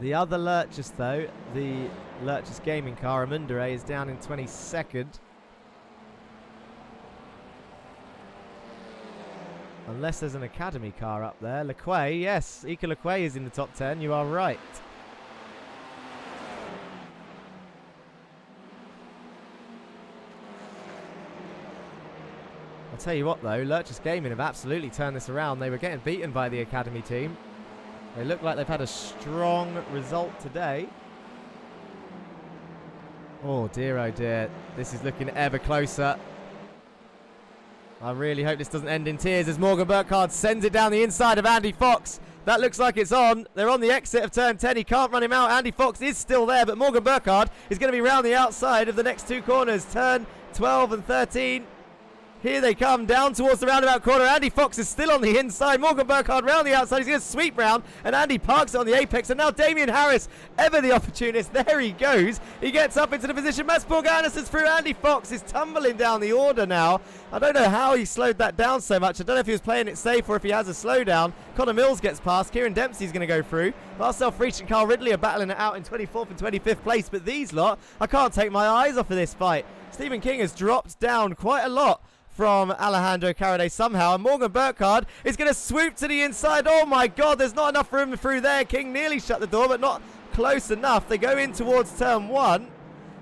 The other Lurchus, though, the Lurchus Gaming car, Amundere, is down in 22nd. Unless there's an academy car up there. Lequay, yes, Ika Lequay is in the top 10. You are right. I'll tell you what, though, Lurchus Gaming have absolutely turned this around. They were getting beaten by the academy team. They look like they've had a strong result today. Oh dear, this is looking ever closer. I really hope this doesn't end in tears as Morgan Burkhardt sends it down the inside of Andy Fox. That looks like it's on. They're on the exit of turn 10. He can't run him out. Andy Fox is still there, but Morgan Burkhardt is going to be round the outside of the next 2 corners. Turn 12 and 13. Here they come down towards the roundabout corner. Andy Fox is still on the inside. Morgan Burkhardt round the outside. He's going to sweep round. And Andy parks it on the apex. And now Damian Harris, ever the opportunist. There he goes. He gets up into the position. Matsborg Anderson's through. Andy Fox is tumbling down the order now. I don't know how he slowed that down so much. I don't know if he was playing it safe or if he has a slowdown. Connor Mills gets past. Kieran Dempsey's going to go through. Marcel Friesch and Carl Ridley are battling it out in 24th and 25th place. But these lot, I can't take my eyes off of this fight. Stephen King has dropped down quite a lot from Alejandro Carade somehow, and Morgan Burkhardt is going to swoop to the inside. Oh my god, there's not enough room through there. King nearly shut the door, but not close enough. They go in towards turn 1.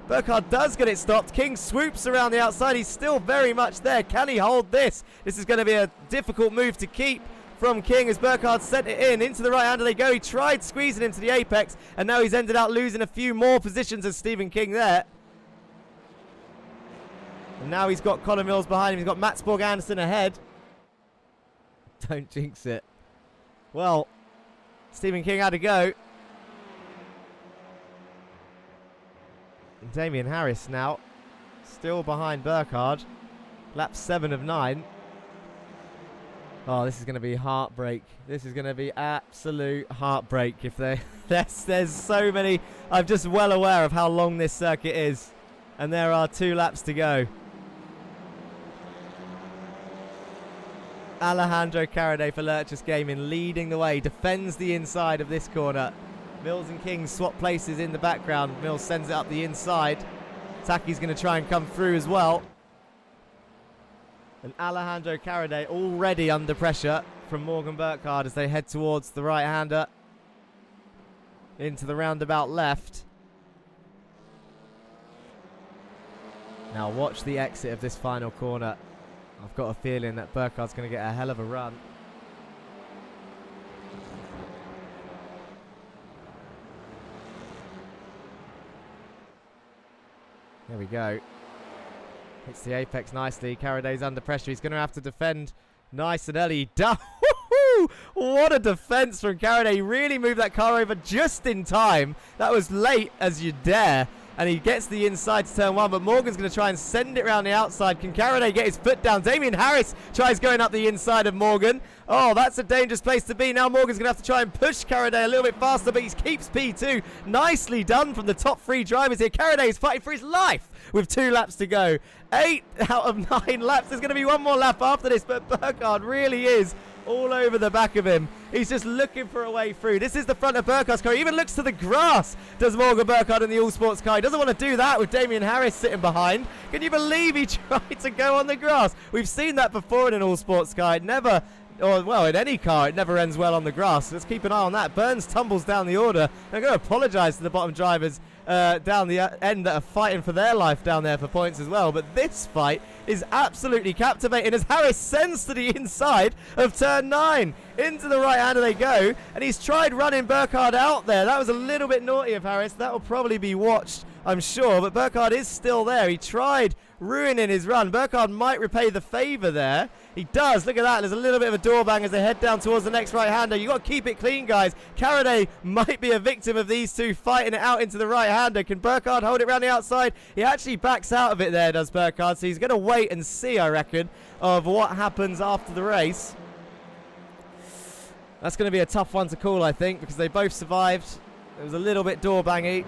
Burkhardt does get it stopped. King swoops around the outside. He's still very much there. Can he hold this? This is going to be a difficult move to keep from King as Burkhardt sent it in. Into the right hander they go. He tried squeezing him to the apex, and now he's ended up losing a few more positions as Stephen King there. And now he's got Connor Mills behind him. He's got Matsborg Anderson ahead. Don't jinx it. Well, Stephen King had to go. And Damian Harris now still behind Burkhardt. Lap 7 of 9. Oh, this is going to be heartbreak. This is going to be absolute heartbreak. If there's so many. I'm just well aware of how long this circuit is. And there are 2 laps to go. Alejandro Carade for Lurchus Gaming leading the way, defends the inside of this corner. Mills and King swap places in the background. Mills sends it up the inside. Taki's going to try and come through as well. And Alejandro Carade already under pressure from Morgan Burkhardt as they head towards the right-hander into the roundabout left. Now watch the exit of this final corner. I've got a feeling that Burkhardt's going to get a hell of a run. There we go. Hits the apex nicely. Carade's under pressure. He's going to have to defend nice and early. What a defense from Carade. He really moved that car over just in time. That was late as you dare. And he gets the inside to turn 1, but Morgan's going to try and send it around the outside. Can Carade get his foot down? Damian Harris tries going up the inside of Morgan. Oh, that's a dangerous place to be. Now Morgan's going to have to try and push Carade a little bit faster, but he keeps P2. Nicely done from the top 3 drivers here. Carade is fighting for his life with 2 laps to go. 8 out of 9 laps. There's going to be 1 more lap after this, but Burkhardt really is all over the back of him. He's just looking for a way through. This is the front of Burkhardt's car. He even looks to the grass, does Morgan Burkhardt in the All-Sports car. He doesn't want to do that with Damian Harris sitting behind. Can you believe he tried to go on the grass? We've seen that before in an All-Sports car. It never, or well, in any car, it never ends well on the grass. Let's keep an eye on that. Burns tumbles down the order. I'm going to apologise to the bottom drivers down the end that are fighting for their life down there for points as well. But this fight is absolutely captivating as Harris sends to the inside of turn 9. Into the right-hander they go, and he's tried running Burkhardt out there. That was a little bit naughty of Harris. That will probably be watched, I'm sure, but Burkhardt is still there. He tried ruining his run. Burkhardt might repay the favour there. He does. Look at that. There's a little bit of a door bang as they head down towards the next right-hander. You've got to keep it clean, guys. Caraday might be a victim of these two fighting it out into the right-hander. Can Burkhardt hold it around the outside? He actually backs out of it there, does Burkhardt. So he's going to wait and see, I reckon, of what happens after the race. That's going to be a tough one to call, I think, because they both survived. It was a little bit door bangy,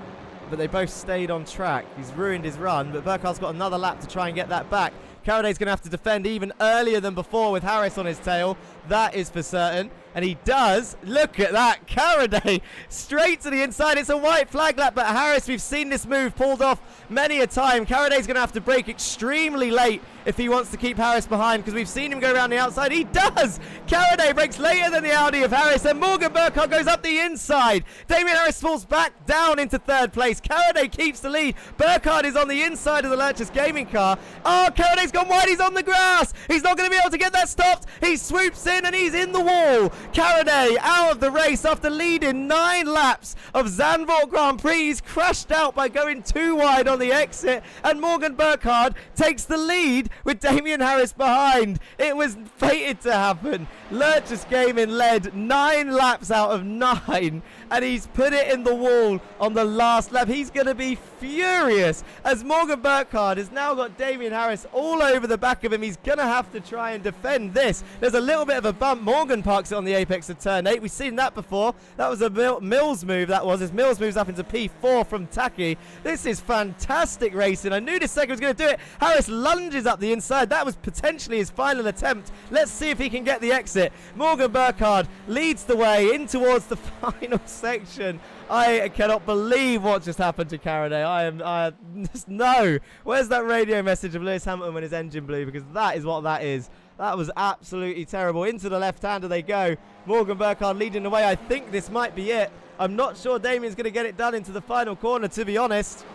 but they both stayed on track. He's ruined his run, but Burkhardt's got another lap to try and get that back. Caraday's going to have to defend even earlier than before with Harris on his tail. That is for certain. And he does. Look at that. Caraday straight to the inside. It's a white flag lap, but Harris, we've seen this move pulled off many a time. Caraday's going to have to brake extremely late if he wants to keep Harris behind, because we've seen him go around the outside. He does. Caraday brakes later than the Audi of Harris, and Morgan Burkhardt goes up the inside. Damian Harris falls back down into third place. Caraday keeps the lead. Burkhardt is on the inside of the Lurchus Gaming car. Oh, Caraday's gone wide. He's on the grass. He's not going to be able to get that stopped. He swoops in and he's in the wall. Caraday out of the race after leading 9 laps of Zandvoort Grand Prix. He's crashed out by going too wide on the exit, and Morgan Burkhardt takes the lead with Damian Harris behind. It was fated to happen. Lurchus Gaming led 9 laps out of 9, and he's put it in the wall on the last lap. He's going to be furious as Morgan Burkhardt has now got Damian Harris all over the back of him. He's going to have to try and defend this. There's a little bit of a bump. Morgan parks it on the apex of turn 8. We've seen that before. That was a Mills move, that was, as Mills moves up into P4 from Taki. This is fantastic racing. I knew this second was going to do it. Harris lunges up the inside. That was potentially his final attempt. Let's see if he can get the exit. Morgan Burkhardt leads the way in towards the final section. I cannot believe what just happened to Caraday. I just no. Where's that radio message of Lewis Hamilton when his engine blew? Because that is what that is. That was absolutely terrible. Into the left-hander they go. Morgan Burkhardt leading the way. I think this might be it. I'm not sure Damian's going to get it done into the final corner, to be honest.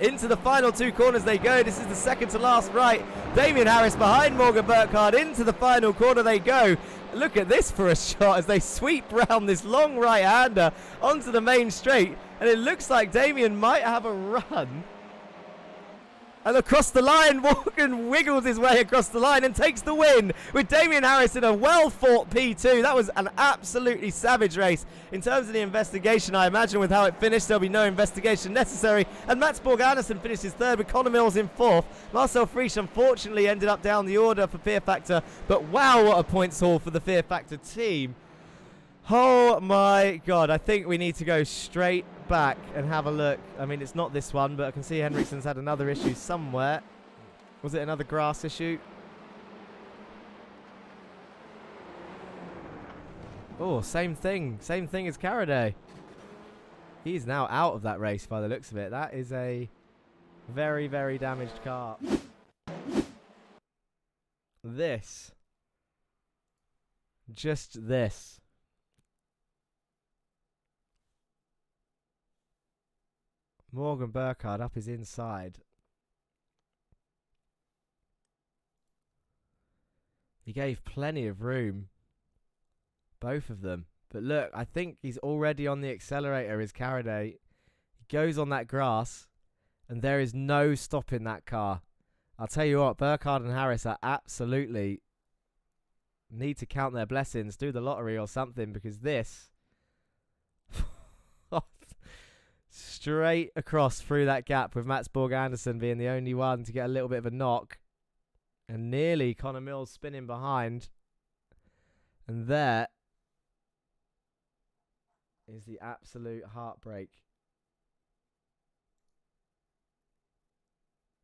Into the final 2 corners they go. This is the second to last right. Damian Harris behind Morgan Burkhardt. Into the final corner they go. Look at this for a shot as they sweep round this long right-hander onto the main straight. And it looks like Damian might have a run. And across the line, Morgan wiggles his way across the line and takes the win with Damian Harris in a well-fought P2. That was an absolutely savage race. In terms of the investigation, I imagine with how it finished, there'll be no investigation necessary. And Mats Borg Anderson finishes 3rd with Connor Mills in 4th. Marcel Frisch unfortunately ended up down the order for Fear Factor. But wow, what a points haul for the Fear Factor team. Oh my God, I think we need to go straight back and have a look. I mean, it's not this one, but I can see Henriksen's had another issue somewhere. Was it another grass issue? Oh, same thing. Same thing as Caraday. He's now out of that race by the looks of it. That is a very, very damaged car. This. Just this. Morgan Burkhardt up his inside. He gave plenty of room. Both of them. But look, I think he's already on the accelerator, is Caraday. He goes on that grass, and there is no stopping that car. I'll tell you what, Burkhardt and Harris are absolutely need to count their blessings, do the lottery or something, because this... straight across through that gap with Mats Borg Anderson being the only one to get a little bit of a knock. And nearly Connor Mills spinning behind. And there is the absolute heartbreak.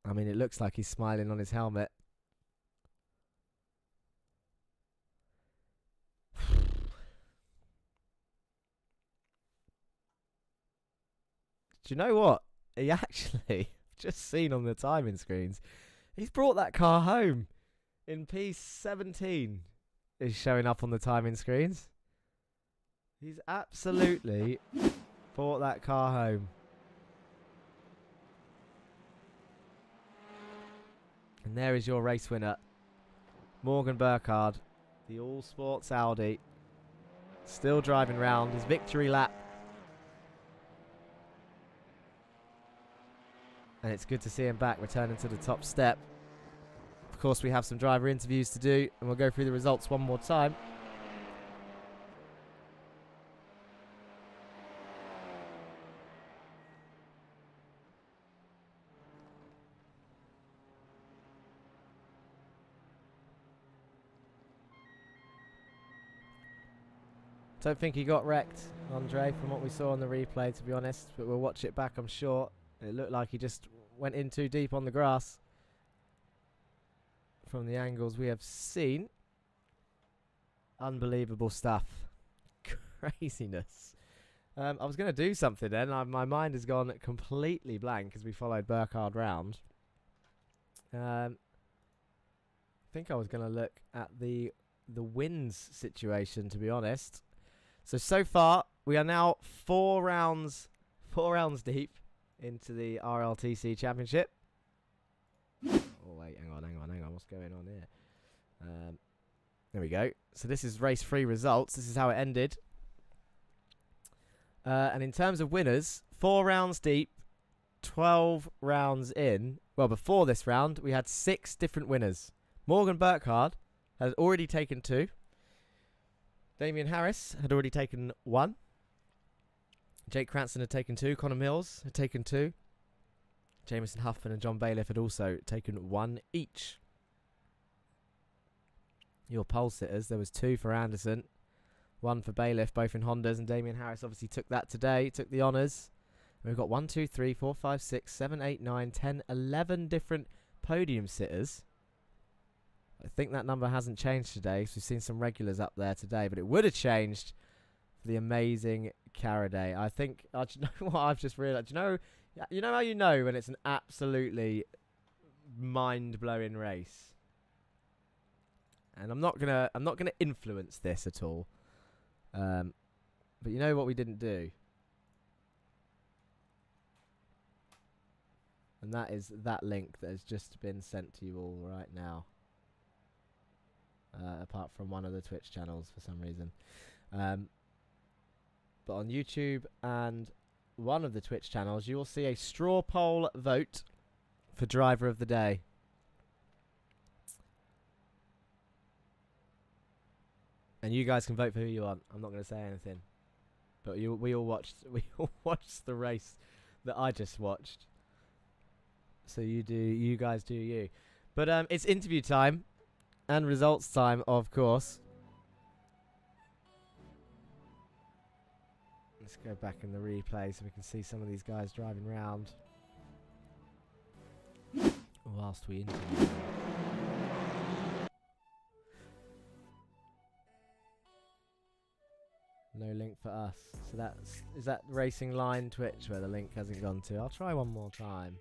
I mean, it looks like he's smiling on his helmet. Do you know what? He actually, just seen on the timing screens, he's brought that car home in P17. Is showing up on the timing screens. He's absolutely brought that car home. And there is your race winner, Morgan Burkhardt, the All Sports Audi, still driving round his victory lap. And it's good to see him back, returning to the top step. Of course, we have some driver interviews to do, and we'll go through the results one more time. Don't think he got wrecked, Andre, from what we saw on the replay, to be honest. But we'll watch it back, I'm sure. It looked like he just went in too deep on the grass from the angles we have seen. Unbelievable stuff. Craziness. I was going to do something then. My mind has gone completely blank as we followed Burkhardt round. I think I was going to look at the wins situation, to be honest. So far, we are now 4 rounds deep into the RLTC Championship. Oh, wait, hang on. What's going on here? There we go. So this is race 3 results. This is how it ended. And in terms of winners, 4 rounds deep, 12 rounds in. Well, before this round, we had 6 different winners. Morgan Burkhardt has already taken 2. Damian Harris had already taken 1. Jake Cranston had taken 2. Connor Mills had taken 2. Jameson Huffman and John Bailiff had also taken 1 each. Your pole sitters, there was 2 for Anderson, 1 for Bailiff, both in Hondas, and Damian Harris obviously took that today, took the honours. We've got 1, 2, 3, 4, 5, 6, 7, 8, 9, 10, 11 different podium sitters. I think that number hasn't changed today, because we've seen some regulars up there today, but it would have changed for the amazing Caraday. I think, do you know what I've just realised? You know how you know when it's an absolutely mind-blowing race? And I'm not gonna influence this at all. But you know what we didn't do? And that is that link that has just been sent to you all right now. Apart from one of the Twitch channels for some reason. But on YouTube and one of the Twitch channels, you will see a straw poll vote for driver of the day. And you guys can vote for who you want. I'm not going to say anything. But we all watched the race that I just watched. So you guys do you. But it's interview time. And results time, of course. Let's go back in the replay so we can see some of these guys driving round whilst we interview. No link for us. So is that Racing Line Twitch where the link hasn't gone to? I'll try one more time.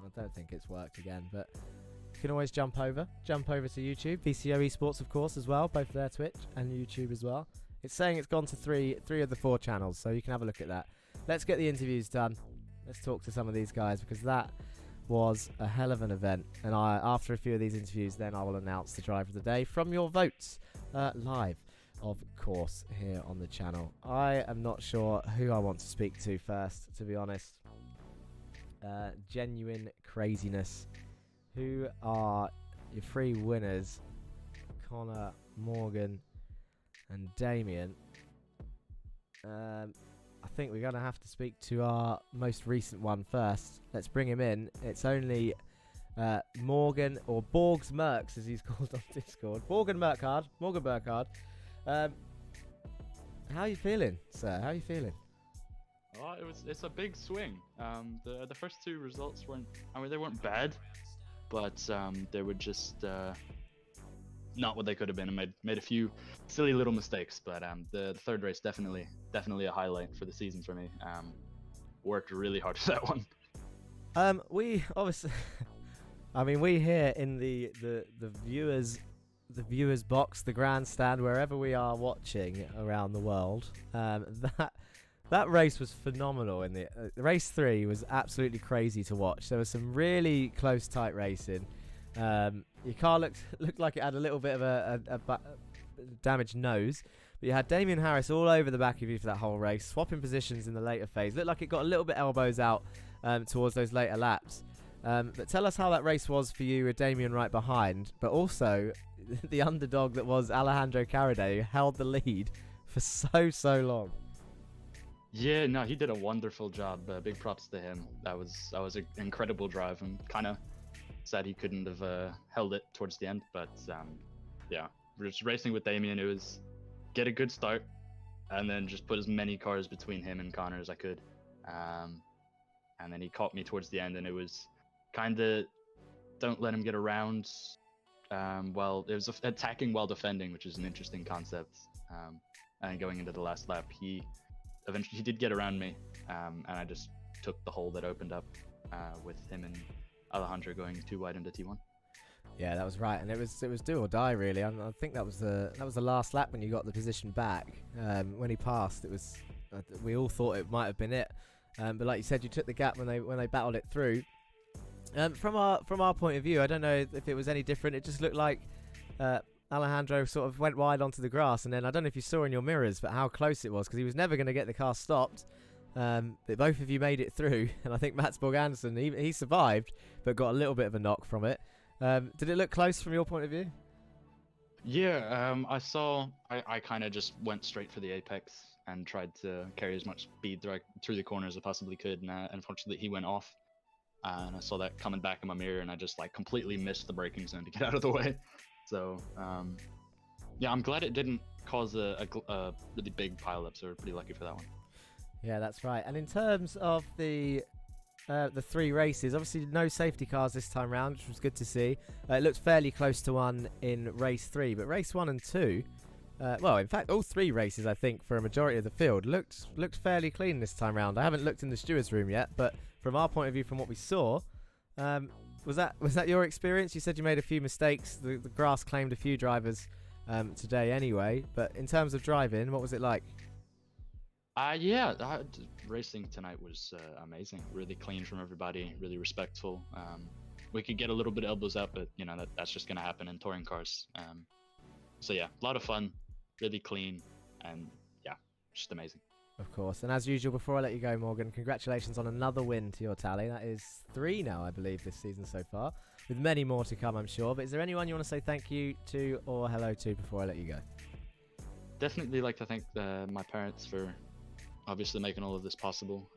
I don't think it's worked again, but you can always jump over to YouTube. VCO Esports, of course, as well, both their Twitch and YouTube as well. It's saying it's gone to three of the 4 channels, so you can have a look at that. Let's get the interviews done. Let's talk to some of these guys, because that was a hell of an event. And after a few of these interviews, then I will announce the driver of the day from your votes live, of course, here on the channel. I am not sure who I want to speak to first, to be honest. Genuine craziness. Who are your 3 winners? Connor, Morgan, and Damian. I think we're going to have to speak to our most recent one first. Let's bring him in. It's only Morgan, or Borgs Mercs as he's called on Discord. Morgan Burkhardt. How are you feeling, sir? How are you feeling? Oh, it's a big swing. The first 2 results they weren't bad, but they were just not what they could have been. I made a few silly little mistakes, but the 3rd race definitely a highlight for the season for me. Worked really hard for that one. We obviously, I mean, we here in the viewers the viewers' box, the grandstand, wherever we are watching around the world. That race was phenomenal. In the race 3 was absolutely crazy to watch. There was some really close, tight racing. Your car looked like it had a little bit of a damaged nose, but you had Damian Harris all over the back of you for that whole race, swapping positions in the later phase. Looked like it got a little bit elbows out towards those later laps. But tell us how that race was for you with Damian right behind, but also the underdog that was Alejandro Carade, who held the lead for so long. Yeah, no, he did a wonderful job. Big props to him. That was an incredible drive. I'm kind of sad he couldn't have held it towards the end, but yeah, just racing with Damian, it was get a good start and then just put as many cars between him and Connor as I could. And then he caught me towards the end, and it was kind of don't let him get around. Well, it was attacking while defending, which is an interesting concept. And going into the last lap, he did get around me, and I just took the hole that opened up with him and Alejandro going too wide into T1. Yeah, that was right, and it was do or die really. I think that was the last lap when you got the position back. When he passed, it was we all thought it might have been it, but like you said, you took the gap when they battled it through. From our point of view, I don't know if it was any different. It just looked like Alejandro sort of went wide onto the grass, and then I don't know if you saw in your mirrors, but how close it was, because he was never going to get the car stopped. But both of you made it through, and I think Mats Borg Andersen, he survived, but got a little bit of a knock from it. Did it look close from your point of view? Yeah, I kind of just went straight for the apex and tried to carry as much speed through the corner as I possibly could, and unfortunately he went off. And I saw that coming back in my mirror, and I just completely missed the braking zone to get out of the way. So yeah, I'm glad it didn't cause a really big pileup, so we're pretty lucky for that one. Yeah, that's right. And in terms of the 3 races, obviously no safety cars this time round, which was good to see. It looked fairly close to one in race 3, but race 1 and 2, well, in fact, all 3 races, I think, for a majority of the field, looked fairly clean this time round. I haven't looked in the stewards' room yet, but from our point of view, from what we saw, was that your experience? You said you made a few mistakes. The grass claimed a few drivers today anyway, but in terms of driving, what was it like? Yeah, racing tonight was amazing. Really clean from everybody, really respectful. We could get a little bit of elbows out, but that's just going to happen in touring cars. So yeah, a lot of fun, really clean, and yeah, just amazing. Of course, and as usual, before I let you go, Morgan, congratulations on another win to your tally. That is 3 now, I believe, this season so far, with many more to come, I'm sure. But is there anyone you want to say thank you to or hello to before I let you go? Definitely like to thank my parents for obviously making all of this possible.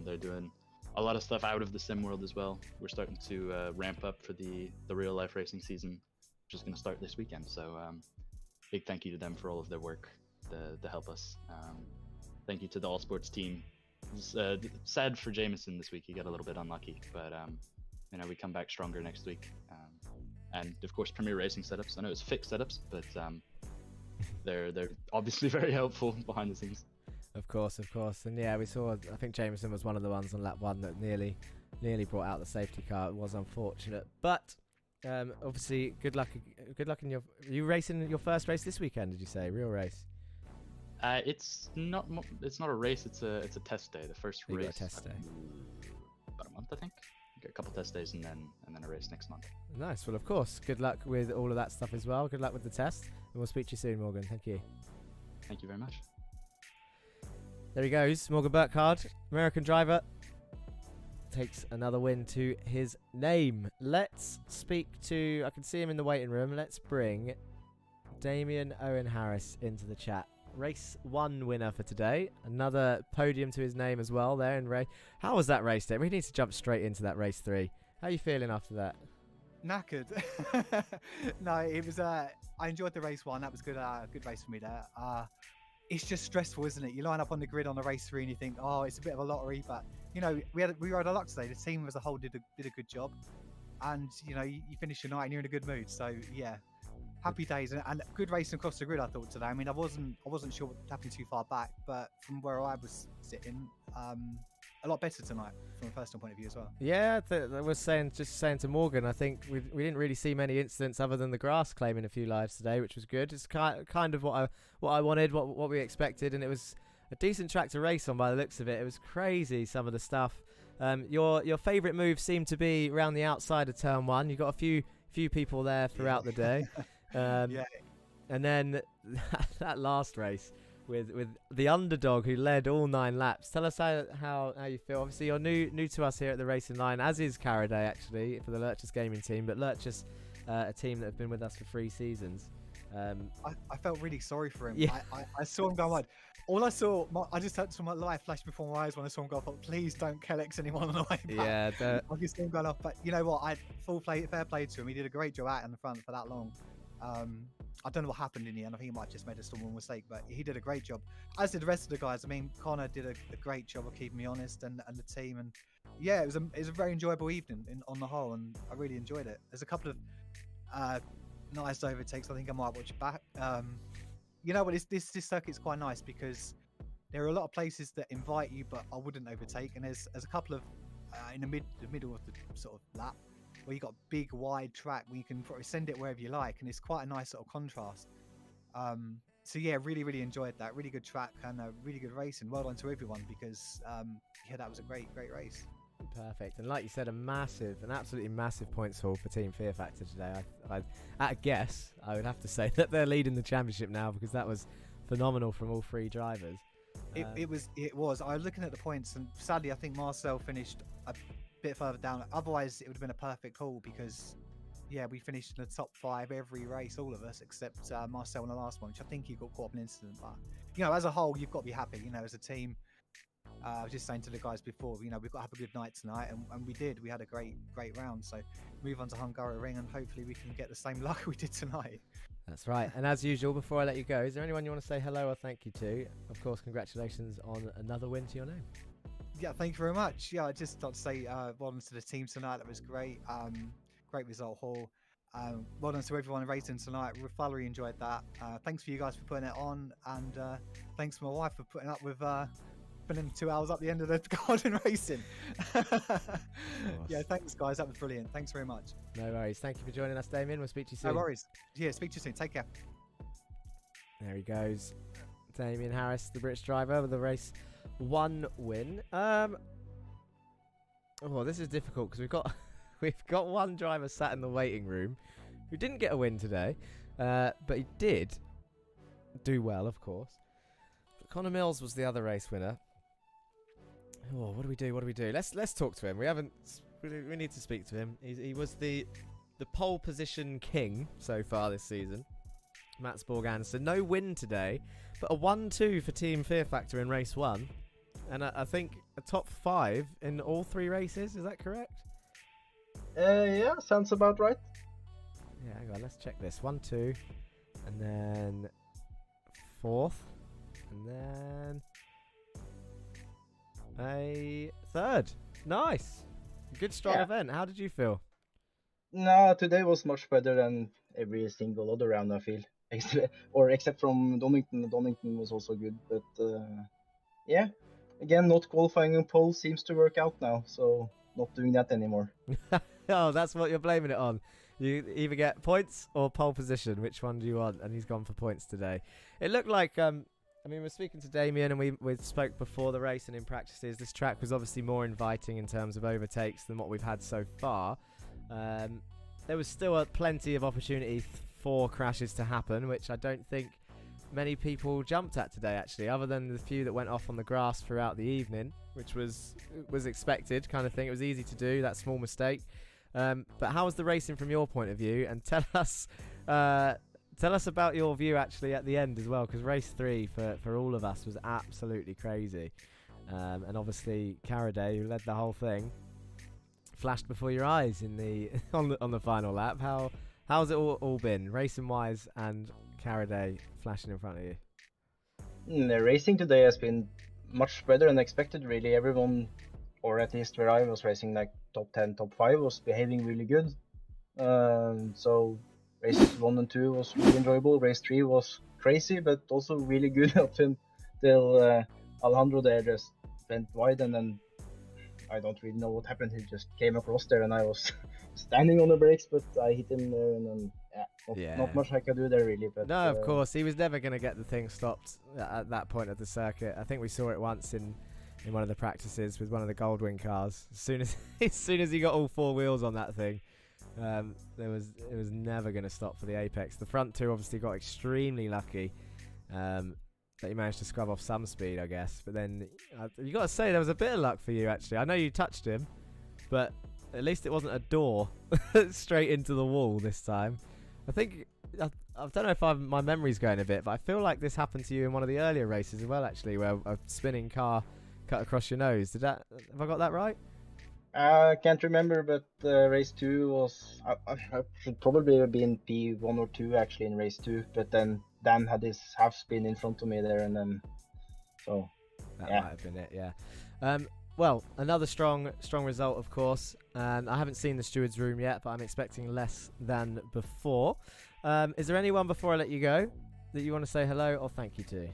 They're doing a lot of stuff out of the sim world as well. We're starting to ramp up for the real life racing season, which is going to start this weekend. So big thank you to them for all of their work to help us. Thank you to the All Sports team. It's sad for Jameson this week. He got a little bit unlucky, but we come back stronger next week. And of course, Premier Racing setups. I know it's fixed setups, but they're obviously very helpful behind the scenes. Of course, and yeah, we saw. I think Jameson was one of the ones on lap 1 that nearly brought out the safety car. It was unfortunate, but obviously, good luck in your. Are you racing your first race this weekend? Did you say real race? It's not a race. It's a test day. The first race. Got a test day. About a month, I think. Got a couple test days and then a race next month. Nice. Well, of course. Good luck with all of that stuff as well. Good luck with the test, and we'll speak to you soon, Morgan. Thank you. Thank you very much. There he goes, Morgan Burkhardt, American driver, takes another win to his name. Let's speak to, I can see him in the waiting room. Let's bring Damian Owen Harris into the chat. Race 1 winner for today. Another podium to his name as well there in race. How was that race day? We need to jump straight into that race 3. How are you feeling after that? Knackered. No, it was. I enjoyed the race 1. That was good. Good race for me there. It's just stressful, isn't it? You line up on the grid on a race 3 and you think, oh, it's a bit of a lottery, but we rode our luck today. The team as a whole did a good job, and you finish your night and you're in a good mood. So yeah, happy days and good racing across the grid. I thought today. I mean, I wasn't sure what happened too far back, but from where I was sitting, a lot better tonight from a personal point of view as well. Yeah, I was saying to Morgan, I think we didn't really see many incidents other than the grass claiming a few lives today, which was good. It's kind of what I wanted, what we expected, and it was a decent track to race on by the looks of it. It was crazy, some of the stuff. Your favourite move seemed to be around the outside of turn 1. You got a few people there throughout the day. Yeah. And then that last race with the underdog who led all 9 laps. Tell us how you feel. Obviously, you're new to us here at the Racing Line, as is Caraday actually for the Lurchus Gaming team. But Lurchus, a team that have been with us for 3 seasons. I felt really sorry for him. Yeah. I saw him go wide. All I saw, I just had some light flash before my eyes when I saw him go off. Please don't Kellex anyone on the way back. Yeah, I could see him going off. But you know what? Fair play to him. He did a great job out in the front for that long. I don't know what happened in the end. I think he might have just made a small mistake, but he did a great job. As did the rest of the guys. I mean, Connor did a great job of keeping me honest, and the team. And yeah, it was a very enjoyable evening on the whole, and I really enjoyed it. There's a couple of nice overtakes. I think I might watch it back. You know what? This circuit's quite nice because there are a lot of places that invite you, but I wouldn't overtake. And there's a couple of in the middle of the sort of lap where you got a big wide track where you can probably send it wherever you like, and it's quite a nice sort of contrast. So yeah, really enjoyed that. Really good track and a really good race, and well done to everyone because yeah, that was a great race. Perfect. And like you said, an absolutely massive points haul for Team Fear Factor today. I at a guess, I would have to say that they're leading the championship now because that was phenomenal from all 3 drivers. It was. I was looking at the points, and sadly, I think Marcel finished a bit further down. Otherwise, it would have been a perfect haul because, yeah, we finished in the top 5 every race, all of us, except Marcel in the last one, which I think he got caught up in an incident. But you know, as a whole, you've got to be happy. You know, as a team. I was just saying to the guys before, you know, we've got to have a good night tonight, and we did. We had a great round. So move on to Hungaroring, and hopefully we can get the same luck we did tonight. That's right. And as usual, before I let you go, is there anyone you want to say hello or thank you to? Of course, congratulations on another win to your name. Yeah, thank you very much. Yeah, I just thought to say well done to the team tonight. That was great. Great result haul. Well done to everyone racing tonight. We thoroughly enjoyed that. Thanks for you guys for putting it on, and thanks to my wife for putting up with spending 2 hours up the end of the garden racing. Yeah, thanks guys. That was brilliant. Thanks very much. No worries. Thank you for joining us, Damian. We'll speak to you soon. No worries. Yeah, speak to you soon. Take care. There he goes. Damian Harris, the British driver with the race 1 win. Oh, this is difficult because we've got one driver sat in the waiting room who didn't get a win today, but he did do well, of course. But Connor Mills was the other race winner. Oh, what do we do? Let's talk to him. We need to speak to him. He was the pole position king so far this season. Mats Borg Andersen. No win today, but a 1-2 for Team Fear Factor in race 1. And I think a top 5 in all 3 races. Is that correct? Yeah, sounds about right. Yeah, hang on. Let's check this. 1-2. And then 4th. And then a 3rd. Nice. Good strong event. How did you feel? No, today was much better than every single other round, I feel. Except from Donington. Donington was also good, but yeah. Again, not qualifying on pole seems to work out now, so not doing that anymore. Oh, that's what you're blaming it on. You either get points or pole position. Which one do you want? And he's gone for points today. It looked like, I mean, we're speaking to Damian, and we spoke before the race and in practices. This track was obviously more inviting in terms of overtakes than what we've had so far. There was still plenty of opportunity for crashes to happen, which I don't think many people jumped at today, actually, other than the few that went off on the grass throughout the evening, which was expected kind of thing. It was easy to do, that small mistake. But how was the racing from your point of view? And tell us about your view actually at the end as well, because race 3 for all of us was absolutely crazy. And obviously Caraday, who led the whole thing, flashed before your eyes in the on the final lap. How's it all been, racing wise, and Caraday flashing in front of you? The racing today has been much better than expected, really. Everyone, or at least where I was racing, like top 10, top 5, was behaving really good. So races 1 and 2 was really enjoyable. Race 3 was crazy, but also really good up until Alejandro there just went wide, and then I don't really know what happened. He just came across there, and I was standing on the brakes, but I hit him there, and then not much I could do there really. But no, of course, he was never going to get the thing stopped at that point of the circuit. I think we saw it once in one of the practices with one of the Goldwing cars. As soon as he got all four wheels on that thing, it was never going to stop for the apex. The front two obviously got extremely lucky that he managed to scrub off some speed, I guess. But then you got to say there was a bit of luck for you actually. I know you touched him, but at least it wasn't a door straight into the wall this time. I think I don't know if my memory's going a bit, but I feel like this happened to you in one of the earlier races as well, actually, where a spinning car cut across your nose. Have I got that right? I can't remember, but race 2 was I should probably have been P1 or 2 actually in race 2, but then Dan had his half spin in front of me there, and then so that might have been it. Yeah. Well, another strong result, of course. And I haven't seen the steward's room yet, but I'm expecting less than before. Is there anyone before I let you go that you want to say hello or thank you to?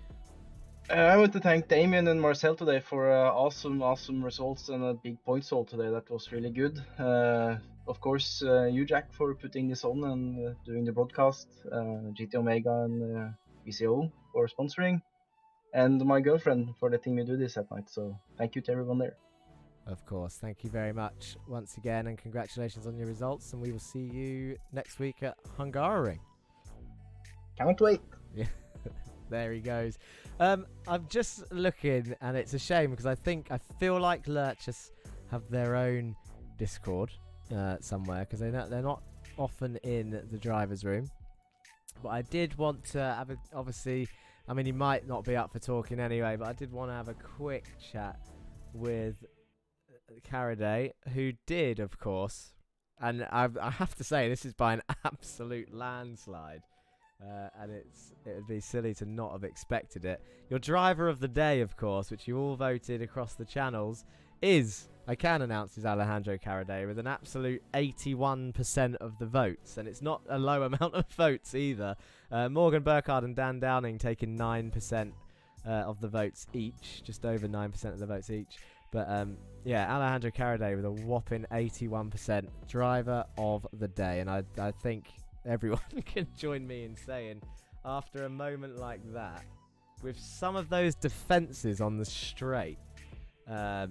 I want to thank Damian and Marcel today for awesome results and a big point haul today. That was really good. Of course, you, Jack, for putting this on and doing the broadcast. GT Omega and VCO for sponsoring. And my girlfriend for letting me do this at night. So thank you to everyone there. Of course. Thank you very much once again, and congratulations on your results. And we will see you next week at Hungaroring. Can't wait. Yeah, there he goes. I'm just looking, and it's a shame because I feel like Lurchus have their own Discord somewhere, because they're not often in the driver's room. But I did want to have obviously, I mean, he might not be up for talking anyway, but I did want to have a quick chat with Caraday, who did, of course, and I have to say, this is by an absolute landslide, and it would be silly to not have expected it. Your driver of the day, of course, which you all voted across the channels, is Alejandro Caraday with an absolute 81% of the votes, and it's not a low amount of votes either. Morgan Burkhardt and Dan Downing taking 9% of the votes each, just over 9% of the votes each. But yeah, Alejandro Caraday with a whopping 81% driver of the day, and I think everyone can join me in saying, after a moment like that, with some of those defences on the straight, I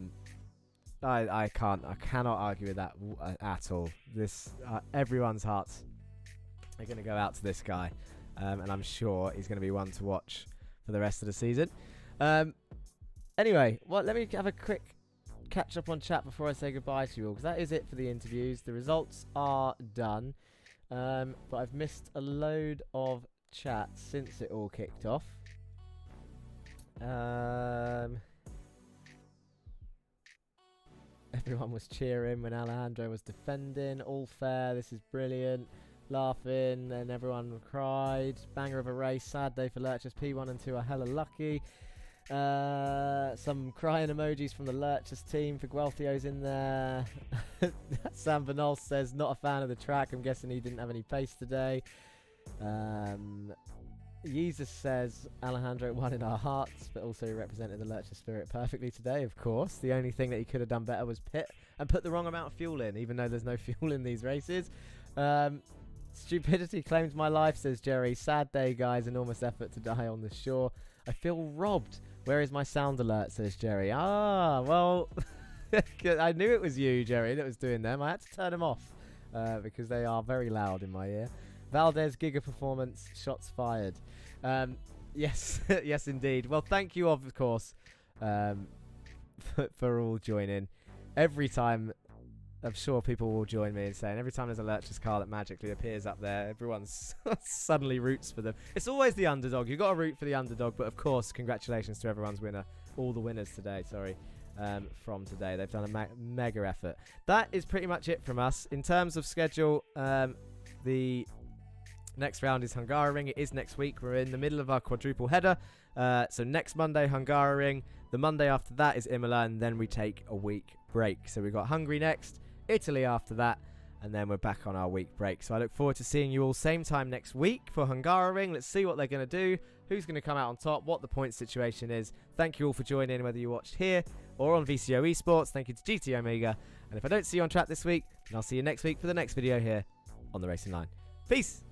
cannot argue with that at all. This everyone's hearts are going to go out to this guy, and I'm sure he's going to be one to watch for the rest of the season. Anyway, let me have a quick catch up on chat before I say goodbye to you all, because that is it for the interviews. The results are done, but I've missed a load of chat since it all kicked off. Everyone was cheering when Alejandro was defending. All fair, this is brilliant. Laughing, and everyone cried. Banger of a race. Sad day for Lurchus. P1 and 2 are hella lucky. Some crying emojis from the Lurchus team. For Guelthio's in there. Sam Vanol says, not a fan of the track. I'm guessing he didn't have any pace today. Jesus says, Alejandro won in our hearts, but also represented the Lurchus spirit perfectly today, of course. The only thing that he could have done better was pit and put the wrong amount of fuel in, even though there's no fuel in these races. Stupidity claims my life, says Jerry. Sad day, guys. Enormous effort to die on the shore. I feel robbed. Where is my sound alert, says Jerry. Ah, well, I knew it was you, Jerry, that was doing them. I had to turn them off because they are very loud in my ear. Valdez, Giga Performance, shots fired. Yes, yes, indeed. Well, thank you, of course, for all joining. Every time, I'm sure people will join me in saying, every time there's a Lurchus car that magically appears up there, everyone suddenly roots for them. It's always the underdog. You've got to root for the underdog. But, of course, congratulations to everyone's winner. All the winners today, sorry. From today. They've done a mega effort. That is pretty much it from us. In terms of schedule, the next round is Hungaroring. It is next week. We're in the middle of our quadruple header. So next Monday, Hungaroring. The Monday after that is Imola, and then we take a week break. So we've got Hungary next, Italy after that, and then we're back on our week break. So I look forward to seeing you all same time next week for Hungaroring. Let's see what they're going to do, who's going to come out on top, what the point situation is. Thank you all for joining, whether you watched here or on VCO Esports. Thank you to GT Omega. And if I don't see you on track this week, then I'll see you next week for the next video here on the Racing Line. Peace!